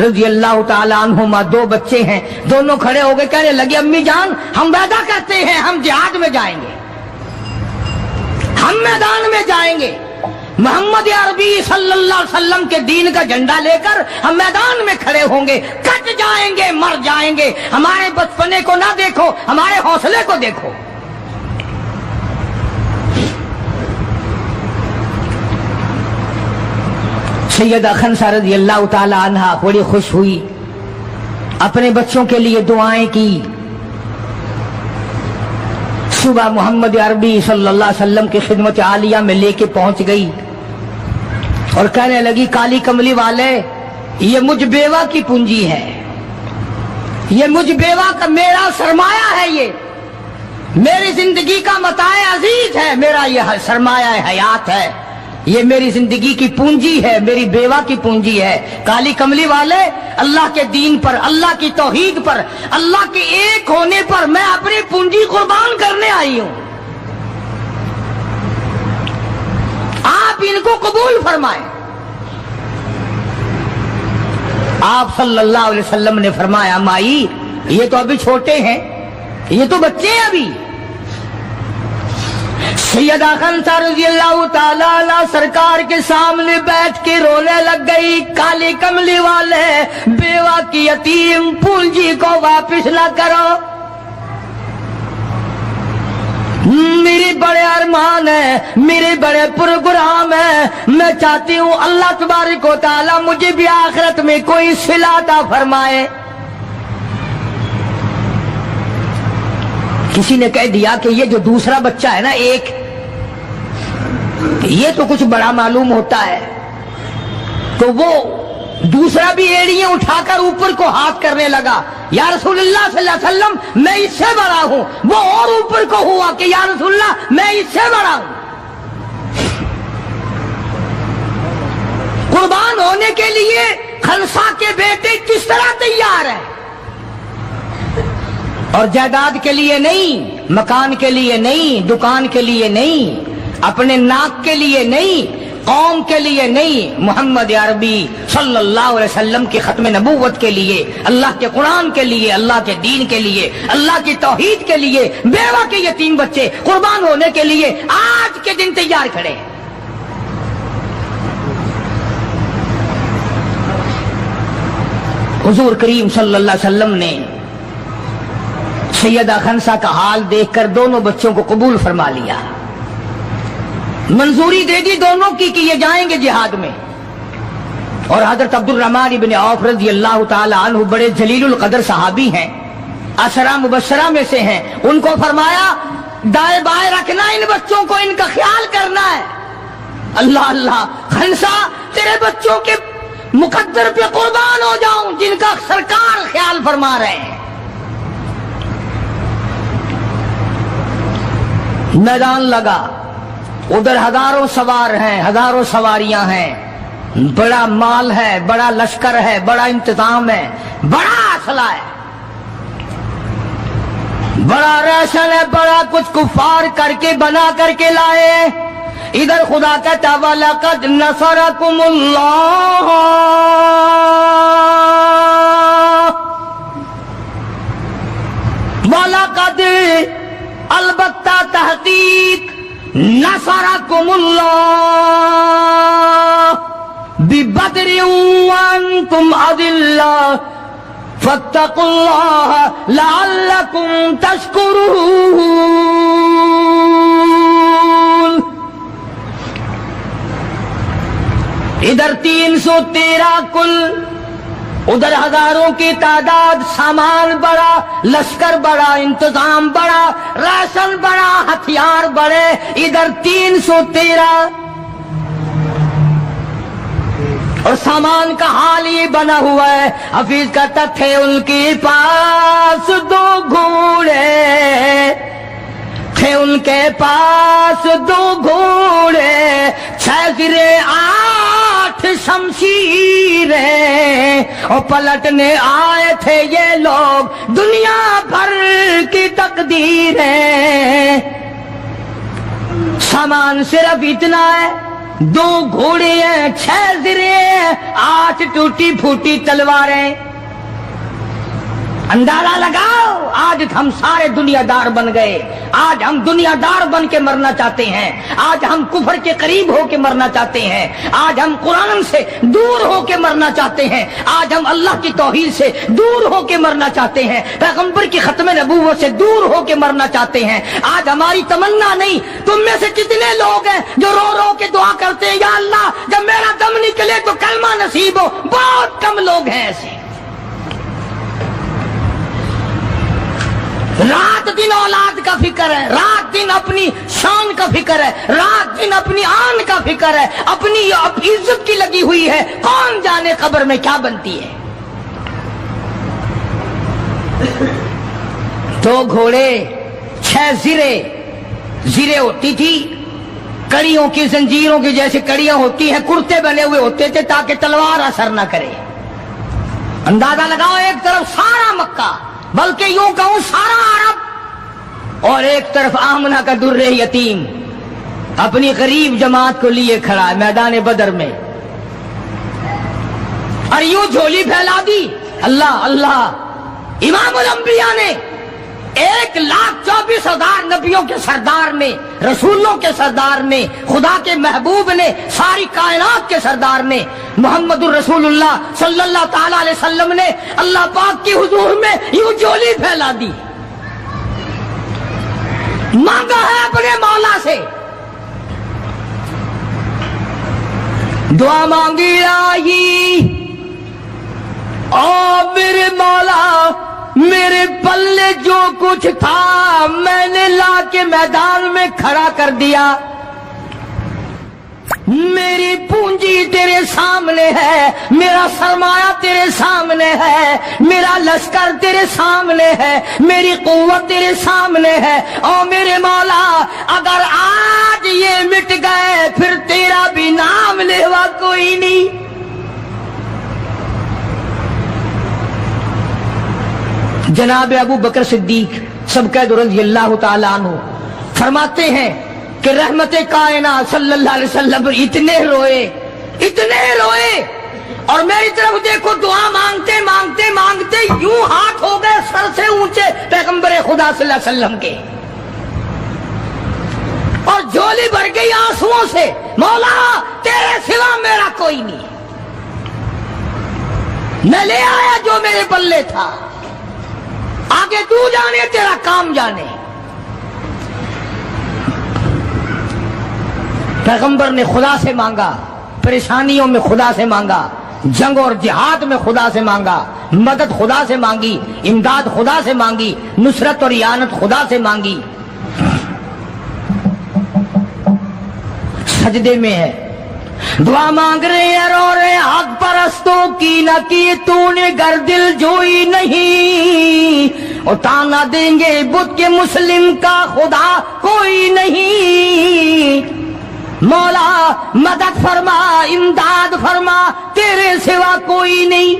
رضی اللہ تعالی عنہما دو بچے ہیں، دونوں کھڑے ہو گئے کہنے لگے امی جان ہم وعدہ کرتے ہیں ہم جہاد میں جائیں گے، ہم میدان میں جائیں گے، محمد عربی صلی اللہ علیہ وسلم کے دین کا جھنڈا لے کر ہم میدان میں کھڑے ہوں گے، کٹ جائیں گے، مر جائیں گے. ہمارے بچپنے کو نہ دیکھو، ہمارے حوصلے کو دیکھو. سیدہ خنسہ رضی اللہ تعالی عنہا بڑی خوش ہوئی، اپنے بچوں کے لیے دعائیں کی. صبح محمد عربی صلی اللہ علیہ وسلم کی خدمت عالیہ میں لے کے پہنچ گئی اور کہنے لگی کالی کملی والے یہ مجھ بیوہ کی پونجی ہے، یہ مجھ بیوہ کا میرا سرمایہ ہے، یہ میری زندگی کا متاع عزیز ہے، میرا یہ سرمایہ حیات ہے، یہ میری زندگی کی پونجی ہے، میری بیوہ کی پونجی ہے. کالی کملی والے اللہ کے دین پر، اللہ کی توحید پر، اللہ کے ایک ہونے پر میں اپنی پونجی قربان کرنے آئی ہوں، آپ ان کو قبول فرمائیں. آپ صلی اللہ علیہ وسلم نے فرمایا مائی یہ تو ابھی چھوٹے ہیں، یہ تو بچے ہیں ابھی. سیدہ خنسہ رضی اللہ تعالیٰ عنہ سرکار کے سامنے بیٹھ کے رونے لگ گئی. کالی کملی والے بیوہ کی یتیم پونجی کو واپس نہ کرو، میرے بڑے ارمان ہیں، میرے بڑے پروگرام ہیں، میں چاہتی ہوں اللہ تبارک و تعالیٰ مجھے بھی آخرت میں کوئی صلہ عطا فرمائے. کسی نے کہہ دیا کہ یہ جو دوسرا بچہ ہے نا ایک، یہ تو کچھ بڑا معلوم ہوتا ہے، تو وہ دوسرا بھی ایڑیاں اٹھا کر اوپر کو ہاتھ کرنے لگا، یا رسول اللہ صلی اللہ علیہ وسلم میں اس سے بڑا ہوں۔ وہ اور اوپر کو ہوا کہ یا رسول اللہ میں اس سے بڑا ہوں۔ قربان ہونے کے لیے خنسا کے بیٹے کس طرح تیار ہیں، اور جائیداد کے لیے نہیں، مکان کے لیے نہیں، دکان کے لیے نہیں، اپنے ناک کے لیے نہیں، قوم کے لیے نہیں، محمد عربی صلی اللہ علیہ وسلم کی ختم نبوت کے لیے، اللہ کے قرآن کے لیے، اللہ کے دین کے لیے، اللہ کی توحید کے لیے، بیوہ کے یتیم بچے قربان ہونے کے لیے آج کے دن تیار کھڑے ہیں۔ حضور کریم صلی اللہ علیہ وسلم نے سیدہ خنسا کا حال دیکھ کر دونوں بچوں کو قبول فرما لیا، منظوری دے دی دونوں کی کہ یہ جائیں گے جہاد میں۔ اور حضرت عبد الرحمن بن عوف رضی اللہ تعالی عنہ بڑے جلیل القدر صحابی ہیں، عشرہ مبشرہ میں سے ہیں، ان کو فرمایا دائیں بائیں رکھنا ان بچوں کو، ان کا خیال کرنا ہے۔ اللہ اللہ، خنسا تیرے بچوں کے مقدر پہ قربان ہو جاؤں جن کا سرکار خیال فرما رہے ہیں۔ میدان لگا، ادھر ہزاروں سوار ہیں، ہزاروں سواریاں ہیں، بڑا مال ہے، بڑا لشکر ہے، بڑا انتظام ہے، بڑا اسلحہ ہے، بڑا ریشن ہے، بڑا کچھ کفار کر کے بنا کر کے لائے۔ ادھر خدا کہتا وَلَقَدْ نَصَرَكُمُ اللَّهُ، وَلَقَدْ البتہ تحقیق نصرکم اللہ ببدر وانتم اذلہ فاتقوا اللہ لعلکم تشکرون۔ ادھر 313 کل، ادھر ہزاروں کی تعداد، سامان بڑا، لشکر بڑا، انتظام بڑا، راشن بڑا، ہتھیار بڑے، ادھر 313، اور سامان کا حال یہ بنا ہوا ہے۔ حفیظ کہتا تھے ان کے پاس 2 گھوڑے، تھے ان کے پاس 2 گھوڑے، 6 زرے 8 شمشیریں، اور پلٹنے آئے تھے یہ لوگ دنیا بھر کی تقدیریں۔ سامان صرف اتنا ہے، 2 گھوڑے ہیں، 6 زرے، 8 ٹوٹی پھوٹی تلواریں۔ اندازہ لگاؤ، آج ہم سارے دنیا دار بن گئے، آج ہم دنیا دار بن کے مرنا چاہتے ہیں، آج ہم کفر کے قریب ہو کے مرنا چاہتے ہیں، آج ہم قرآن سے دور ہو کے مرنا چاہتے ہیں، آج ہم اللہ کی توحید سے دور ہو کے مرنا چاہتے ہیں، پیغمبر کی ختم نبوت سے دور ہو کے مرنا چاہتے ہیں۔ آج ہماری تمنا نہیں، تم میں سے کتنے لوگ ہیں جو رو رو کے دعا کرتے ہیں یا اللہ جب میرا دم نکلے تو کلمہ نصیب ہو؟ بہت کم لوگ ہیں ایسے۔ رات دن اولاد کا فکر ہے، رات دن اپنی شان کا فکر ہے، رات دن اپنی آن کا فکر ہے، اپنی عزت کی لگی ہوئی ہے، کون جانے قبر میں کیا بنتی ہے۔ 2 گھوڑے، 6 زرے، زرے ہوتی تھی کڑیوں کی، زنجیروں کی جیسے کڑیاں ہوتی ہیں، کرتے بنے ہوئے ہوتے تھے تاکہ تلوار اثر نہ کرے۔ اندازہ لگاؤ، ایک طرف سارا مکہ، بلکہ یوں کہوں سارا عرب، اور ایک طرف آمنہ کا در یتیم اپنی غریب جماعت کو لیے کھڑا ہے میدان بدر میں، اور یوں جھولی پھیلا دی۔ اللہ اللہ، امام الانبیاء نے 1,24,000 نبیوں کے سردار نے، رسولوں کے سردار نے، خدا کے محبوب نے، ساری کائنات کے سردار نے، محمد الرسول اللہ صلی اللہ تعالی علیہ وسلم نے اللہ پاک کی حضور میں یوں جھولی پھیلا دی، مانگا ہے اپنے مولا سے، دعا مانگی آئی، او میرے مولا میرے پلے جو کچھ تھا میں نے لا کے میدان میں کھڑا کر دیا، میری پونجی تیرے سامنے ہے، میرا سرمایہ تیرے سامنے ہے، میرا لشکر تیرے سامنے ہے، میری قوت تیرے سامنے ہے، اور میرے مولا اگر آج یہ مٹ گئے پھر تیرا بھی نام لیوا کوئی نہیں۔ جناب ابو بکر صدیق سبقہ رضی اللہ تعالیٰ عنہ فرماتے ہیں کہ رحمت کائنات صلی اللہ علیہ وسلم اتنے روئے اور میری طرف دیکھو، دعا مانگتے مانگتے مانگتے یوں ہاتھ ہو گئے سر سے اونچے پیغمبر خدا صلی اللہ علیہ وسلم کے، اور جھولی بھر گئی آنسوؤں سے، مولا تیرے سوا میرا کوئی نہیں، میں لے آیا جو میرے پلے تھا، آگے تو جانے تیرا کام جانے۔ پیغمبر نے خدا سے مانگا، پریشانیوں میں خدا سے مانگا، جنگ اور جہاد میں خدا سے مانگا، مدد خدا سے مانگی، امداد خدا سے مانگی، نصرت اور اعانت خدا سے مانگی۔ سجدے میں ہے، دعا مانگ رہے ہیں، رو رہے ہیں، حق پرستوں کی نہ کی تو نے گر دل جوئی نہیں، اور تانا دیں گے بت کے مسلم کا خدا کوئی نہیں، مولا مدد فرما امداد فرما تیرے سوا کوئی نہیں۔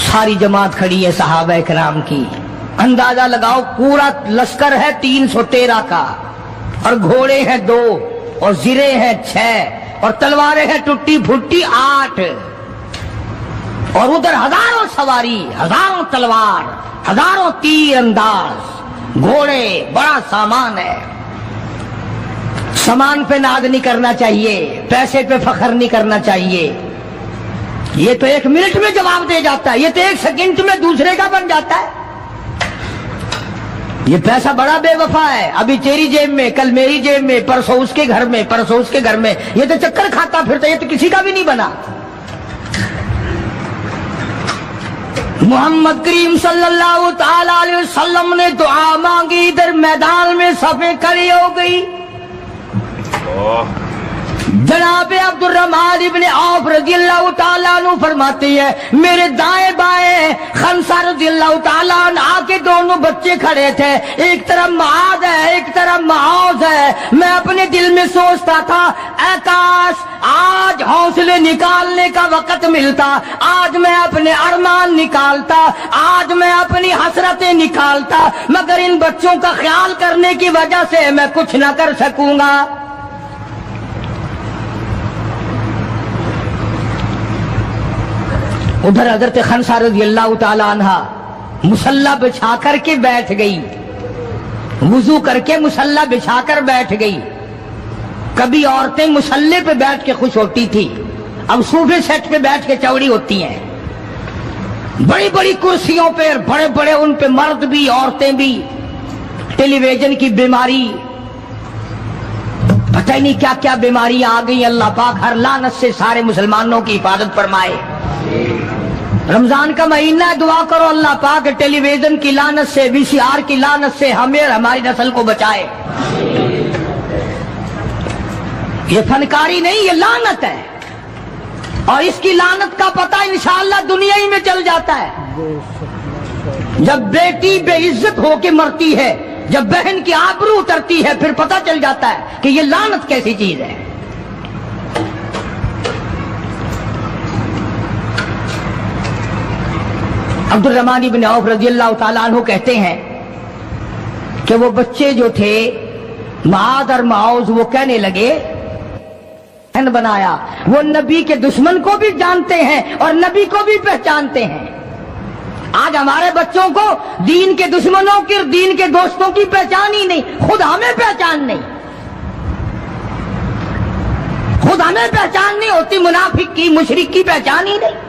ساری جماعت کھڑی ہے صحابہ کرام کی، اندازہ لگاؤ پورا لشکر ہے 313 کا، اور گھوڑے ہیں 2 اور زرے ہیں 6 اور تلواریں ہیں ٹوٹی پھوٹی 8، اور ادھر ہزاروں سواری، ہزاروں تلوار، ہزاروں تیر انداز، گھوڑے، بڑا سامان ہے۔ سامان پہ ناز نہیں کرنا چاہیے، پیسے پہ فخر نہیں کرنا چاہیے، یہ تو 1 منٹ میں جواب دے جاتا ہے، یہ تو 1 سیکنڈ میں دوسرے کا بن جاتا ہے۔ یہ پیسہ بڑا بے وفا ہے، ابھی تیری جیب میں، کل میری جیب میں، پرسوں اس کے گھر میں، پرسوں اس کے گھر میں، یہ تو چکر کھاتا پھرتا، یہ تو کسی کا بھی نہیں بنا۔ محمد کریم صلی اللہ تعالی علیہ وسلم نے دعا مانگی، ادھر میدان میں صفیں کھڑی ہو گئی۔ جناب عبد الرحمن ابن عوف رضی اللہ تعالیٰ عنہ فرماتے ہیں، میرے دائیں بائیں خنسا رضی اللہ تعالیٰ عنہ کے دونوں بچے کھڑے تھے، ایک طرف معاذ ہے ایک طرف معوذ ہے۔ میں اپنے دل میں سوچتا تھا، اے کاش آج حوصلے نکالنے کا وقت ملتا، آج میں اپنے ارمان نکالتا، آج میں اپنی حسرتیں نکالتا، مگر ان بچوں کا خیال کرنے کی وجہ سے میں کچھ نہ کر سکوں گا۔ ادھر حضرت خنسا رضی اللہ تعالی عنہ مصلی بچھا کر کے بیٹھ گئی، وضو کر کے مصلی بچھا کر بیٹھ گئی۔ کبھی عورتیں مصلی پہ بیٹھ کے خوش ہوتی تھی، اب صوفے سیٹ پہ بیٹھ کے چوڑی ہوتی ہیں، بڑی بڑی کرسیوں پہ، بڑے بڑے ان پہ مرد بھی عورتیں بھی، ٹیلی ویژن کی بیماری، پتہ ہی نہیں کیا کیا بیماریاں آ گئی۔ اللہ پاک ہر لعنت سے سارے مسلمانوں کی حفاظت فرمائے۔ رمضان کا مہینہ ہے، دعا کرو اللہ پاک ٹیلی ویژن کی لعنت سے، وی سی آر کی لعنت سے ہمیں اور ہماری نسل کو بچائے۔ یہ فنکاری نہیں، یہ لعنت ہے، اور اس کی لعنت کا پتہ انشاءاللہ دنیا ہی میں چل جاتا ہے۔ جب بیٹی بے عزت ہو کے مرتی ہے، جب بہن کی آبرو اترتی ہے، پھر پتہ چل جاتا ہے کہ یہ لعنت کیسی چیز ہے۔ عبد الرحمن بن عوف رضی اللہ تعالیٰ عنہ کہتے ہیں کہ وہ بچے جو تھے معاذ اور معوذ، وہ کہنے لگے بنایا، وہ نبی کے دشمن کو بھی جانتے ہیں اور نبی کو بھی پہچانتے ہیں۔ آج ہمارے بچوں کو دین کے دشمنوں کی، دین کے دوستوں کی پہچان ہی نہیں، خود ہمیں پہچان نہیں، خود ہمیں پہچان نہیں ہوتی، منافق کی، مشرک کی پہچان ہی نہیں۔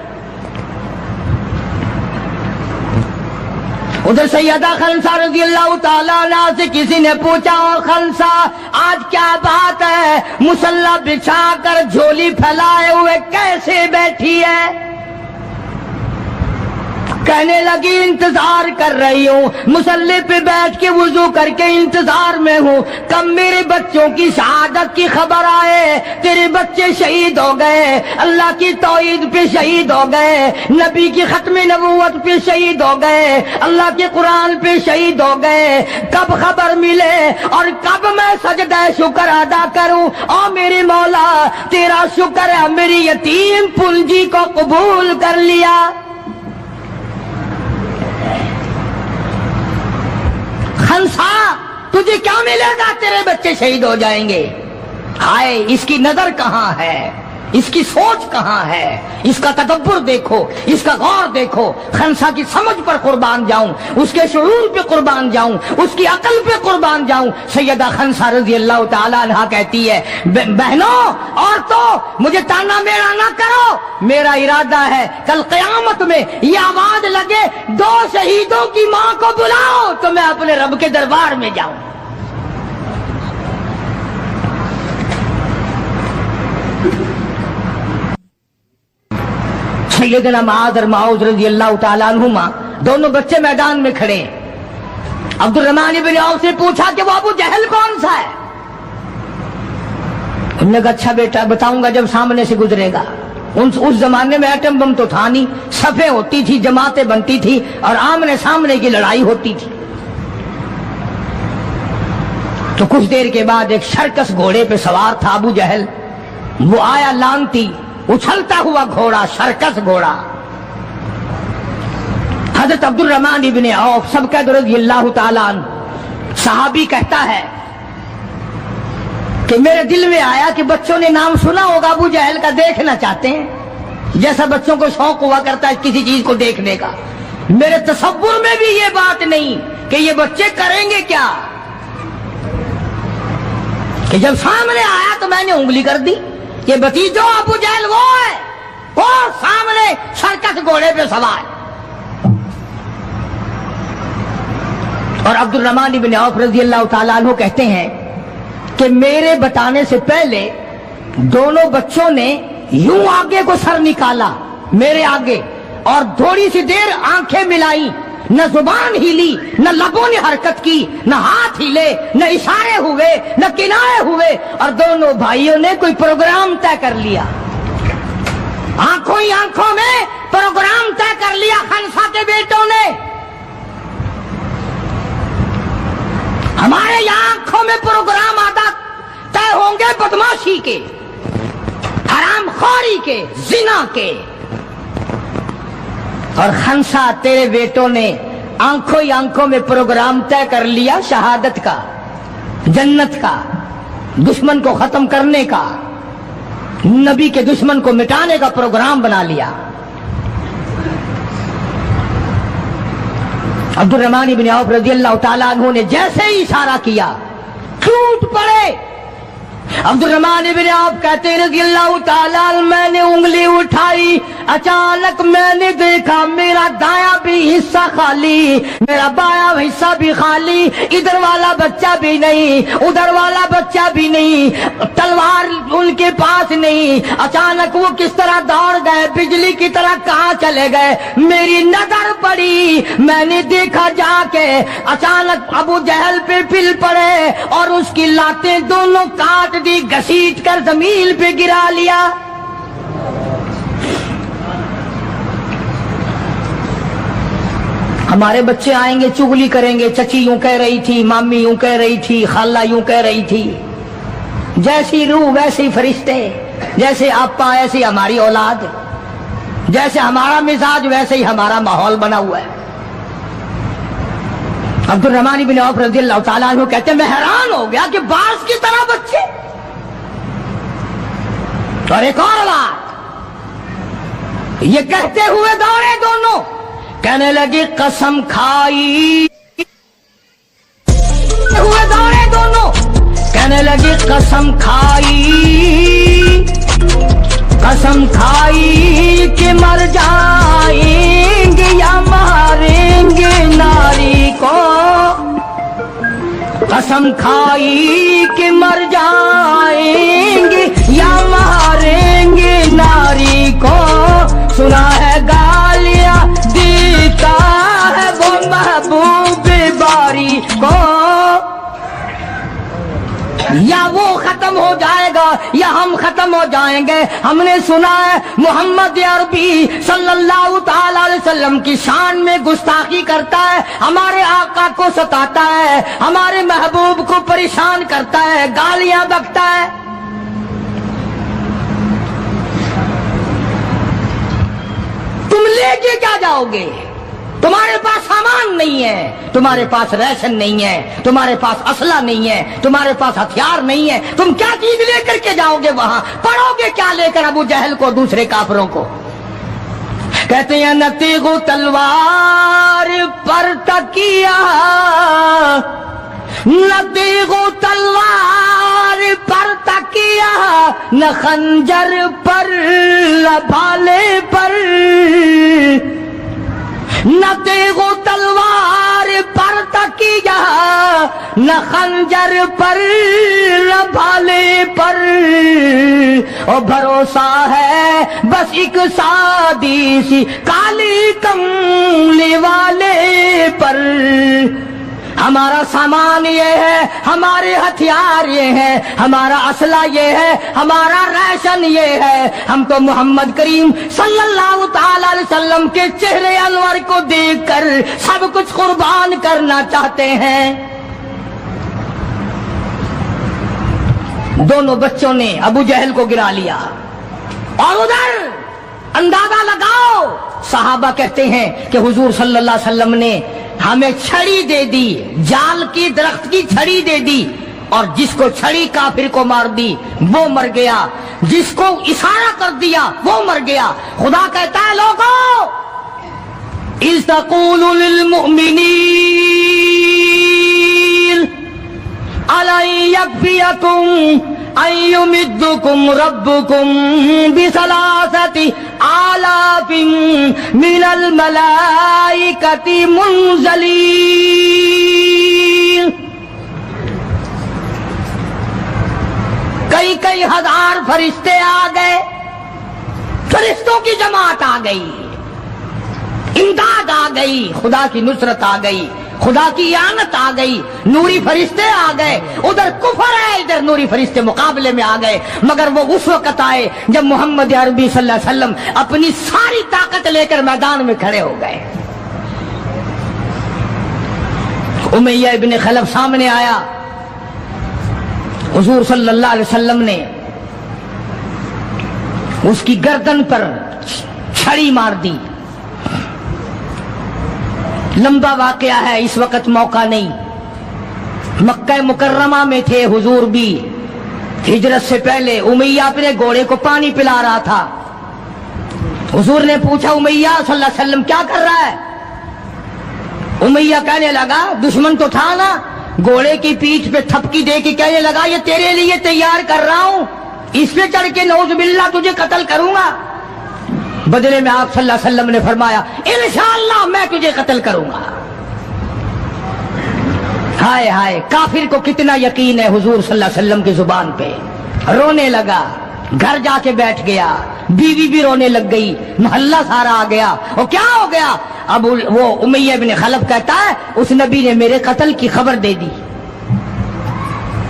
ادھر سیدہ خنسا رضی اللہ تعالیٰ عنہ سے کسی نے پوچھا، خنسا آج کیا بات ہے، مصلی بچھا کر جھولی پھیلائے ہوئے کیسے بیٹھی ہے؟ कहने लगी इंतजार कर रही हूँ, मुसल्ले पे बैठ के वुजू करके इंतजार में हूँ कब मेरे बच्चों की शहादत की खबर आए। तेरे बच्चे शहीद हो गए, अल्लाह की तौहीद पे शहीद हो गए, नबी की खत्म नबूवत पे शहीद हो गए, अल्लाह के कुरान पे शहीद हो गए। कब खबर मिले और कब मैं सजदा शुक्र अदा करूं। और मेरे मौला तेरा शुक्र है मेरी यतीम पूंजी को कबूल कर लिया। खंसा तुझे क्या मिलेगा, तेरे बच्चे शहीद हो जाएंगे। हाय इसकी नजर कहां है, इसकी सोच कहां है, इसका तदब्बर देखो, इसका गौर देखो। खंसा की समझ पर कुर्बान जाऊं, उसके शुऊर पे कुर्बान जाऊं, उसकी अकल पे कुर्बान जाऊं। सैयदा खंसा रजी अल्लाह ताला अन्हा कहती है, बहनों और तो मुझे ताना मेरा ना करो, मेरा इरादा है कल क़यामत में ये आवाज लगे 2 शहीदों की मां को बुलाओ तो मैं अपने रब के दरबार में जाऊं। सैयदना मुआज़ और माऊज रज़ी अल्लाह ताला अन्हुमा दोनों बच्चे मैदान में खड़े। अब्दुल रहमान इब्न औफ से पूछा कि वो अबू जहल कौन सा है। उन्होंने कहा अच्छा बेटा बताऊंगा जब सामने से गुजरेगा। उस जमाने में एटम बम तो था नहीं, सफे होती थी, जमातें बनती थी और आमने सामने की लड़ाई होती थी। तो कुछ देर के बाद एक सर्कस घोड़े पे सवार था अबू जहल। वो आया लानती, उछलता हुआ घोड़ा, सर्कस घोड़ा। हजरत अब्दुल रहमान इब्ने औफ सबका रज़ियल्लाहु ताला अन्हु सहाबी कहता है कि मेरे दिल में आया कि बच्चों ने नाम सुना होगा अबू जहल का, देखना चाहते हैं जैसा बच्चों को शौक हुआ करता है किसी चीज को देखने का। मेरे तसव्वुर में भी ये बात नहीं कि ये बच्चे करेंगे क्या, कि जब सामने आया तो मैंने उंगली कर दी कि भतीजो अबू जहल वो है, वो सामने सर्कस घोड़े पे सवार। और अब्दुल रहमान इब्ने औफ रज़ियल्लाहु ताला अन्हु कहते हैं कि मेरे बताने से पहले दोनों बच्चों ने यूं आगे को सर निकाला मेरे आगे और थोड़ी सी देर आंखें मिलाई, न जुबान हिली, न लबों ने हरकत की, न हाथ हिले, न इशारे हुए, न किनारे हुए। और दोनों भाइयों ने कोई प्रोग्राम तय कर लिया, आंखों ही आंखों में प्रोग्राम तय कर लिया। खंसा के बेटों ने हमारे यहां आंखों में प्रोग्राम आदा तय होंगे बदमाशी के, हरामखोरी के, जिना के। और खंसा तेरे बेटों ने आंखों ही आंखों में प्रोग्राम तय कर लिया शहादत का, जन्नत का, दुश्मन को खत्म करने का, नबी के दुश्मन को मिटाने का प्रोग्राम बना लिया। अब्दुल रहमान इब्ने औफ रज़ियल्लाहु ताला अन्हु ने जैसे ही इशारा किया टूट पड़े। अब्दुल रहमान इब्ने औफ कहते हैं रज़ियल्लाहु ताला मैंने उंगली उठाई, अचानक मैंने देखा मेरा दाया भी हिस्सा खाली, मेरा बाया हिस्सा भी खाली, इधर वाला बच्चा भी नहीं, उधर वाला बच्चा भी नहीं, तलवार उनके पास नहीं। अचानक वो किस तरह दौड़ गए, बिजली की तरह कहां चले गए, मेरी नजर पड़ी, मैंने देखा जाके अचानक अबू जहल पे पिल पड़े और उसकी लातें दोनों काट दी, घसीट कर जमीन पे गिरा लिया। हमारे बच्चे आएंगे चुगली करेंगे, चची यूं कह रही थी, मामी यूं कह रही थी, खाला यूं कह रही थी। जैसी रूह वैसे ही फरिश्ते, जैसे आपा ऐसी हमारी औलाद, जैसे हमारा मिजाज वैसे ही हमारा माहौल बना हुआ है। अब्दुल रहमान इब्ने औफ रज़ियल्लाहु ताला अन्हु कहते मैं हैरान हो गया कि बास की तरह बच्चे। और एक और बात, ये कहते हुए दौड़े दोनों, कहने लगे कसम खाई, हुए दौड़े दोनों, कहने लगे कसम खाई, कसम खाई कि मर जाएंगे या मारेंगे नारी को, कसम खाई कि मर जाएंगे या मारेंगे नारी को। सुना है गालियां दी को, या वो खत्म हो जाएगा या हम खत्म हो जाएंगे। हमने सुना है मोहम्मद अरबी सल्लल्लाहु ताला अलैहि वसल्लम की शान में गुस्ताखी करता है, हमारे आका को सताता है, हमारे महबूब को परेशान करता है, गालियां बकता है। तुम लेके क्या जाओगे? तुम्हारे पास सामान नहीं है, तुम्हारे पास राशन नहीं है, तुम्हारे पास असला नहीं है, तुम्हारे पास हथियार नहीं है, तुम क्या चीज लेकर के जाओगे वहां? पढ़ोगे क्या लेकर अबू जहल को, दूसरे काफिरों को? कहते हैं न तीगो तलवार पर तकिया, न तीगो तलवार पर तकिया, न खंजर पर न भाले पर, न तेगो तलवार पर तकिया, न खंजर पर न भाले पर, और भरोसा है बस एक सादी सी काली कमली वाले पर। हमारा सामान ये है, हमारे हथियार ये हैं, हमारा असला ये है, हमारा राशन ये है। हम तो मोहम्मद करीम सल्लल्लाहु ताला अलैहि वसल्लम के चेहरे अनवर को देखकर सब कुछ कुर्बान करना चाहते हैं। दोनों बच्चों ने अबू जहल को गिरा लिया और उधर अंदाजा लगाओ, सहाबा कहते हैं कि हुजूर सल्लल्लाहु अलैहि वसल्लम ने हमें छड़ी दे दी, जाल की दरख्त की छड़ी दे दी, और जिसको छड़ी काफिर को मार दी वो मर गया, जिसको इशारा कर दिया वो मर गया। खुदा कहता है लोगों, इज़ तक़ूलु लिल मुमिनीन अला यकफियकुम अय्युमिद्दुकुम रब्बुकुम बिसलासति आलाफिन मिनल मलाइकति मुनज़लीन। कई कई हजार फरिश्ते आ गए, फरिश्तों की जमात आ गई, इमदाद आ गई, खुदा की नुसरत आ गई, खुदा की आनत आ गई, नूरी फरिश्ते आ गए। उधर कुफर है, इधर नूरी फरिश्ते मुकाबले में आ गए। मगर वो उस वक्त आए जब मोहम्मद अरबी सल्लल्लाहु अलैहि वसल्लम अपनी सारी ताकत लेकर मैदान में खड़े हो गए। उमैया इब्न खलफ सामने आया, हुजूर सल्लल्लाहु अलैहि वसल्लम ने उसकी गर्दन पर छड़ी मार दी। लंबा वाकया है, इस वक्त मौका नहीं। मक्का मुकर्रमा में थे हुजूर भी, हिजरत से पहले उमैया अपने घोड़े को पानी पिला रहा था। हुजूर ने पूछा उमैया सल्लल्लाहु अलैहि वसल्लम क्या कर रहा है? उमैया कहने लगा, दुश्मन तो था ना, घोड़े की पीठ पे थपकी दे के कहने लगा, ये तेरे लिए तैयार कर रहा हूं, इस पे चढ़ के नौजुबिल्लाह तुझे कत्ल करूंगा। बदले में आप सल्लल्लाहु अलैहि वसल्लम ने फरमाया, इंशाअल्लाह मैं तुझे कत्ल करूंगा। हाय हाय, काफिर को कितना यकीन है हुजूर सल्लल्लाहु अलैहि वसल्लम की जुबान पे। रोने लगा, घर जाके बैठ गया, बीवी भी रोने लग गई, मोहल्ला सारा आ गया। और क्या हो गया? अब वो उमैया इब्न खलफ कहता है, उस नबी ने मेरे कत्ल की खबर दे दी।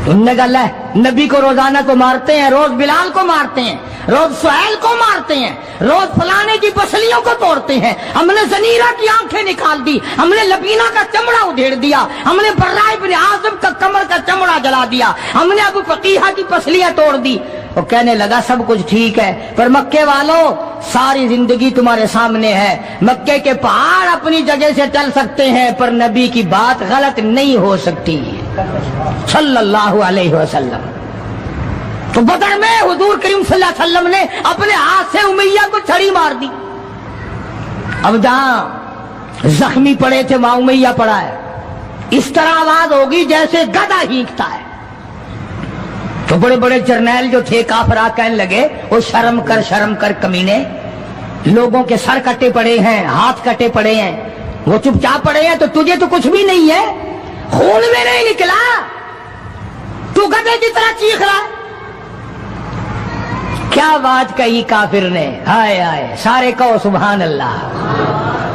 उन्होंने कहा, नबी को रोजाना तो मारते हैं, रोज बिलाल को मारते हैं, रोज सुहैल को मारते हैं, रोज फलाने की पसलियों को तोड़ते हैं, हमने जनीरा की आंखें निकाल दी, हमने लबीना का चमड़ा उधेड़ दिया, हमने बर्रा इब्न आज़िब का कमर का चमड़ा जला दिया, हमने अबू फकीहा की पसलियां तोड़ दी। वो कहने लगा सब कुछ ठीक है, पर मक्के वालों सारी जिंदगी तुम्हारे सामने है। मक्के के पहाड़ अपनी जगह से चल सकते हैं, पर नबी की बात गलत नहीं हो सकती सल्लल्लाहु अलैहि वसल्लम। तो बदर में हुजूर करीम सल्लल्लाहु अलैहि वसल्लम ने अपने हाथ से उमैया को छड़ी मार दी। अब जहां जख्मी पड़े थे वहां उमैया पड़ा है। इस तरह आवाज होगी जैसे गधा हींकता है। तो बड़े बड़े जर्नैल जो थे काफिर कहने लगे, वो शर्म कर कमीने, लोगों के सर कटे पड़े हैं, हाथ कटे पड़े हैं, वो चुपचाप पड़े हैं, तो तुझे तो कुछ भी नहीं है, खून में नहीं निकला, तू गधे की तरह चीख रहा है। क्या बात कही काफिर ने, हाय हाय। सारे कहो सुभान अल्लाह,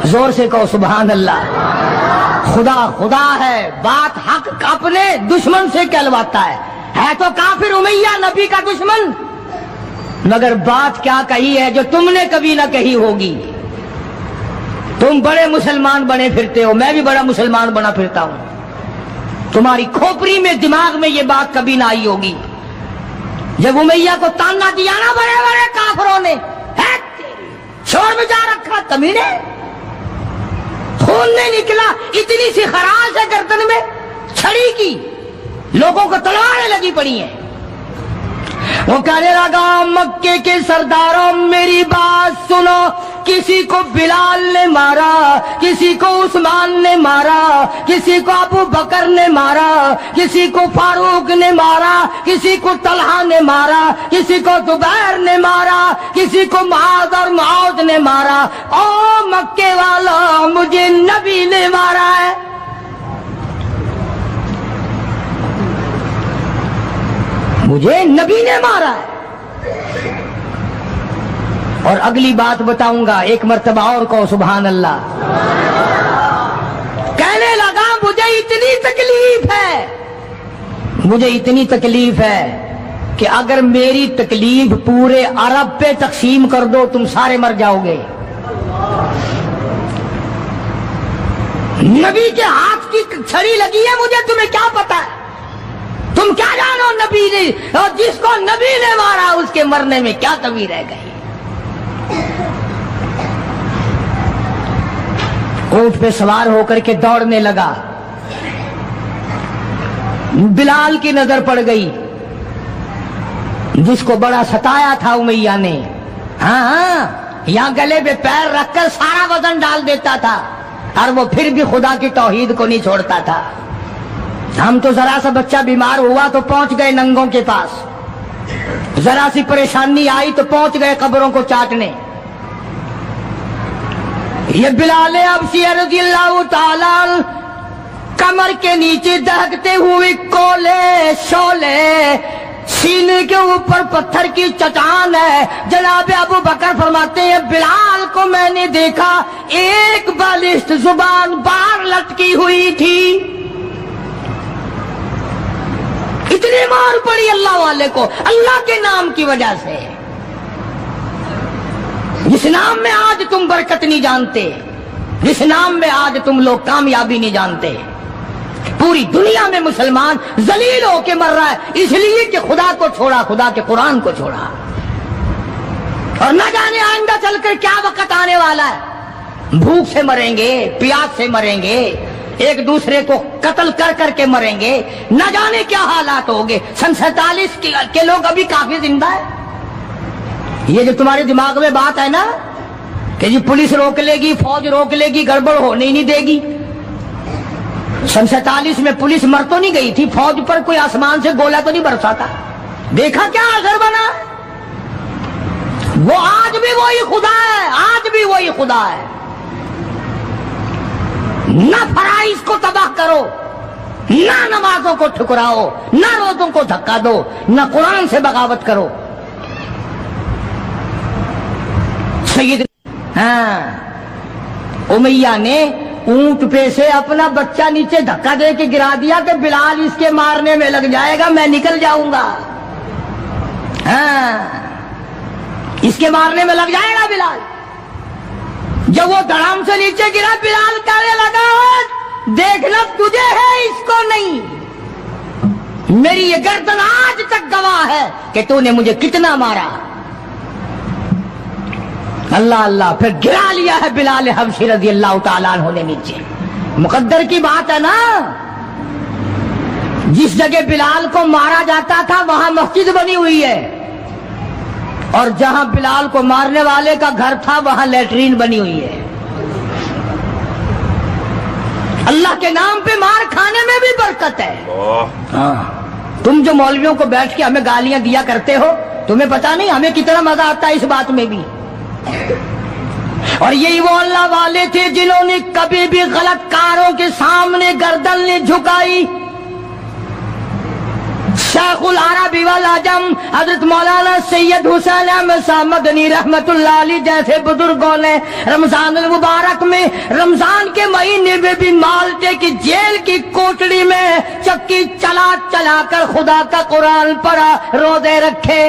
जोर से कहो सुभान अल्लाह। خدا خدا ہے، بات حق اپنے دشمن سے کہلواتا ہے تو کافر امیہ نبی کا دشمن، مگر بات کیا کہی ہے جو تم نے کبھی نہ کہی ہوگی۔ تم بڑے مسلمان بنے پھرتے ہو، میں بھی بڑا مسلمان بنا پھرتا ہوں، تمہاری کھوپڑی میں دماغ میں یہ بات کبھی نہ آئی ہوگی۔ جب امیہ کو تانا دیا نا بڑے بڑے کافروں نے، شور میں جا رکھا کمینے، خون نہیں نکلا، اتنی سی خراش ہے گردن میں چھڑی کی، لوگوں کو تلواریں لگی پڑی ہیں۔ وہ کہنے لگا مکے کے سرداروں میری بات سنو، کسی کو بلال نے مارا، کسی کو عثمان نے مارا، کسی کو ابو بکر نے مارا، کسی کو فاروق نے مارا، کسی کو طلحہ نے مارا، کسی کو زبیر نے مارا، کسی کو معاذ اور معاذ نے مارا، او مکے والوں مجھے نبی نے مارا ہے۔ مجھے نبی نے مارا ہے۔ اور اگلی بات بتاؤں گا، ایک مرتبہ اور کہو سبحان اللہ۔ کہنے لگا مجھے اتنی تکلیف ہے، مجھے اتنی تکلیف ہے کہ اگر میری تکلیف پورے عرب پہ تقسیم کر دو تم سارے مر جاؤ گے۔ نبی کے ہاتھ کی چھڑی لگی ہے، مجھے تمہیں کیا پتا ہے؟ تم کیا جانو نبی نے، اور جس کو نبی نے مارا اس کے مرنے میں کیا کمی رہ گئی۔ اونٹ پہ سوار ہو کر کے دوڑنے لگا، بلال کی نظر پڑ گئی جس کو بڑا ستایا تھا امیہ نے۔ ہاں یہاں گلے پہ پیر رکھ کر سارا وزن ڈال دیتا تھا اور وہ پھر بھی خدا کی توحید کو نہیں چھوڑتا تھا۔ ہم تو ذرا سا بچہ بیمار ہوا تو پہنچ گئے ننگوں کے پاس، ذرا سی پریشانی آئی تو پہنچ گئے قبروں کو چاٹنے۔ یہ بلال حبشی رضی اللہ تعالی کمر کے نیچے دہکتے ہوئے کولے شولے، سینے کے اوپر پتھر کی چٹان ہے۔ جناب ابو بکر فرماتے ہیں بلال کو میں نے دیکھا ایک بالشت زبان باہر لٹکی ہوئی تھی، اتنی مار پڑی اللہ والے کو اللہ کے نام کی وجہ سے، جس نام میں آج تم برکت نہیں جانتے، جس نام میں آج تم لوگ کامیابی نہیں جانتے۔ پوری دنیا میں مسلمان ذلیل ہو کے مر رہا ہے اس لیے کہ خدا کو چھوڑا، خدا کے قرآن کو چھوڑا، اور نہ جانے آئندہ چل کر کیا وقت آنے والا ہے۔ بھوک سے مریں گے، پیاس سے مریں گے، ایک دوسرے کو قتل کر کر کے مریں گے، نہ جانے کیا حالات ہوگے۔ سن 47 کے لوگ ابھی کافی زندہ ہے۔ یہ جو تمہارے دماغ میں بات ہے نا کہ جی پولیس روک لے گی، فوج روک لے گی، گڑبڑ ہونے ہی نہیں دے گی۔ سن 47 میں پولیس مر تو نہیں گئی تھی، فوج پر کوئی آسمان سے گولہ تو نہیں برسا تھا، دیکھا کیا اثر بنا؟ وہ آج بھی وہی خدا ہے، آج بھی وہی خدا ہے۔ نہ فرائض کو تباہ کرو، نہ نمازوں کو ٹھکراؤ، نہ روزوں کو دھکا دو، نہ قرآن سے بغاوت کرو۔ سید امیہ نے اونٹ پہ سے اپنا بچہ نیچے دھکا دے کے گرا دیا کہ بلال اس کے مارنے میں لگ جائے گا، میں نکل جاؤں گا۔ اس کے مارنے میں لگ جائے گا بلال۔ جب وہ دھڑام سے نیچے گرا بلال کہنے لگا دیکھنا تجھے ہے اس کو نہیں، میری یہ گردن آج تک گواہ ہے کہ تو نے مجھے کتنا مارا۔ اللہ اللہ، پھر گرا لیا ہے بلال حبشی رضی اللہ تعالیٰ عنہ نے نیچے۔ مقدر کی بات ہے نا، جس جگہ بلال کو مارا جاتا تھا وہاں مسجد بنی ہوئی ہے، اور جہاں بلال کو مارنے والے کا گھر تھا وہاں لیٹرین بنی ہوئی ہے۔ اللہ کے نام پہ مار کھانے میں بھی برکت ہے۔ تم جو مولویوں کو بیٹھ کے ہمیں گالیاں دیا کرتے ہو، تمہیں پتا نہیں ہمیں کتنا مزہ آتا ہے اس بات میں بھی۔ اور یہی وہ اللہ والے تھے جنہوں نے کبھی بھی غلط کاروں کے سامنے گردن نہیں جھکائی، شیخ العربی والعجم حضرت مولانا سید حسین احمد صاحب مدنی رحمت اللہ علیہ جیسے بزرگوں نے رمضان المبارک میں رمضان کے مہینے میں بھی مالٹے کی جیل کی کوٹڑی میں چکی چلا چلا کر خدا کا قرآن پڑھا، روزے رکھے۔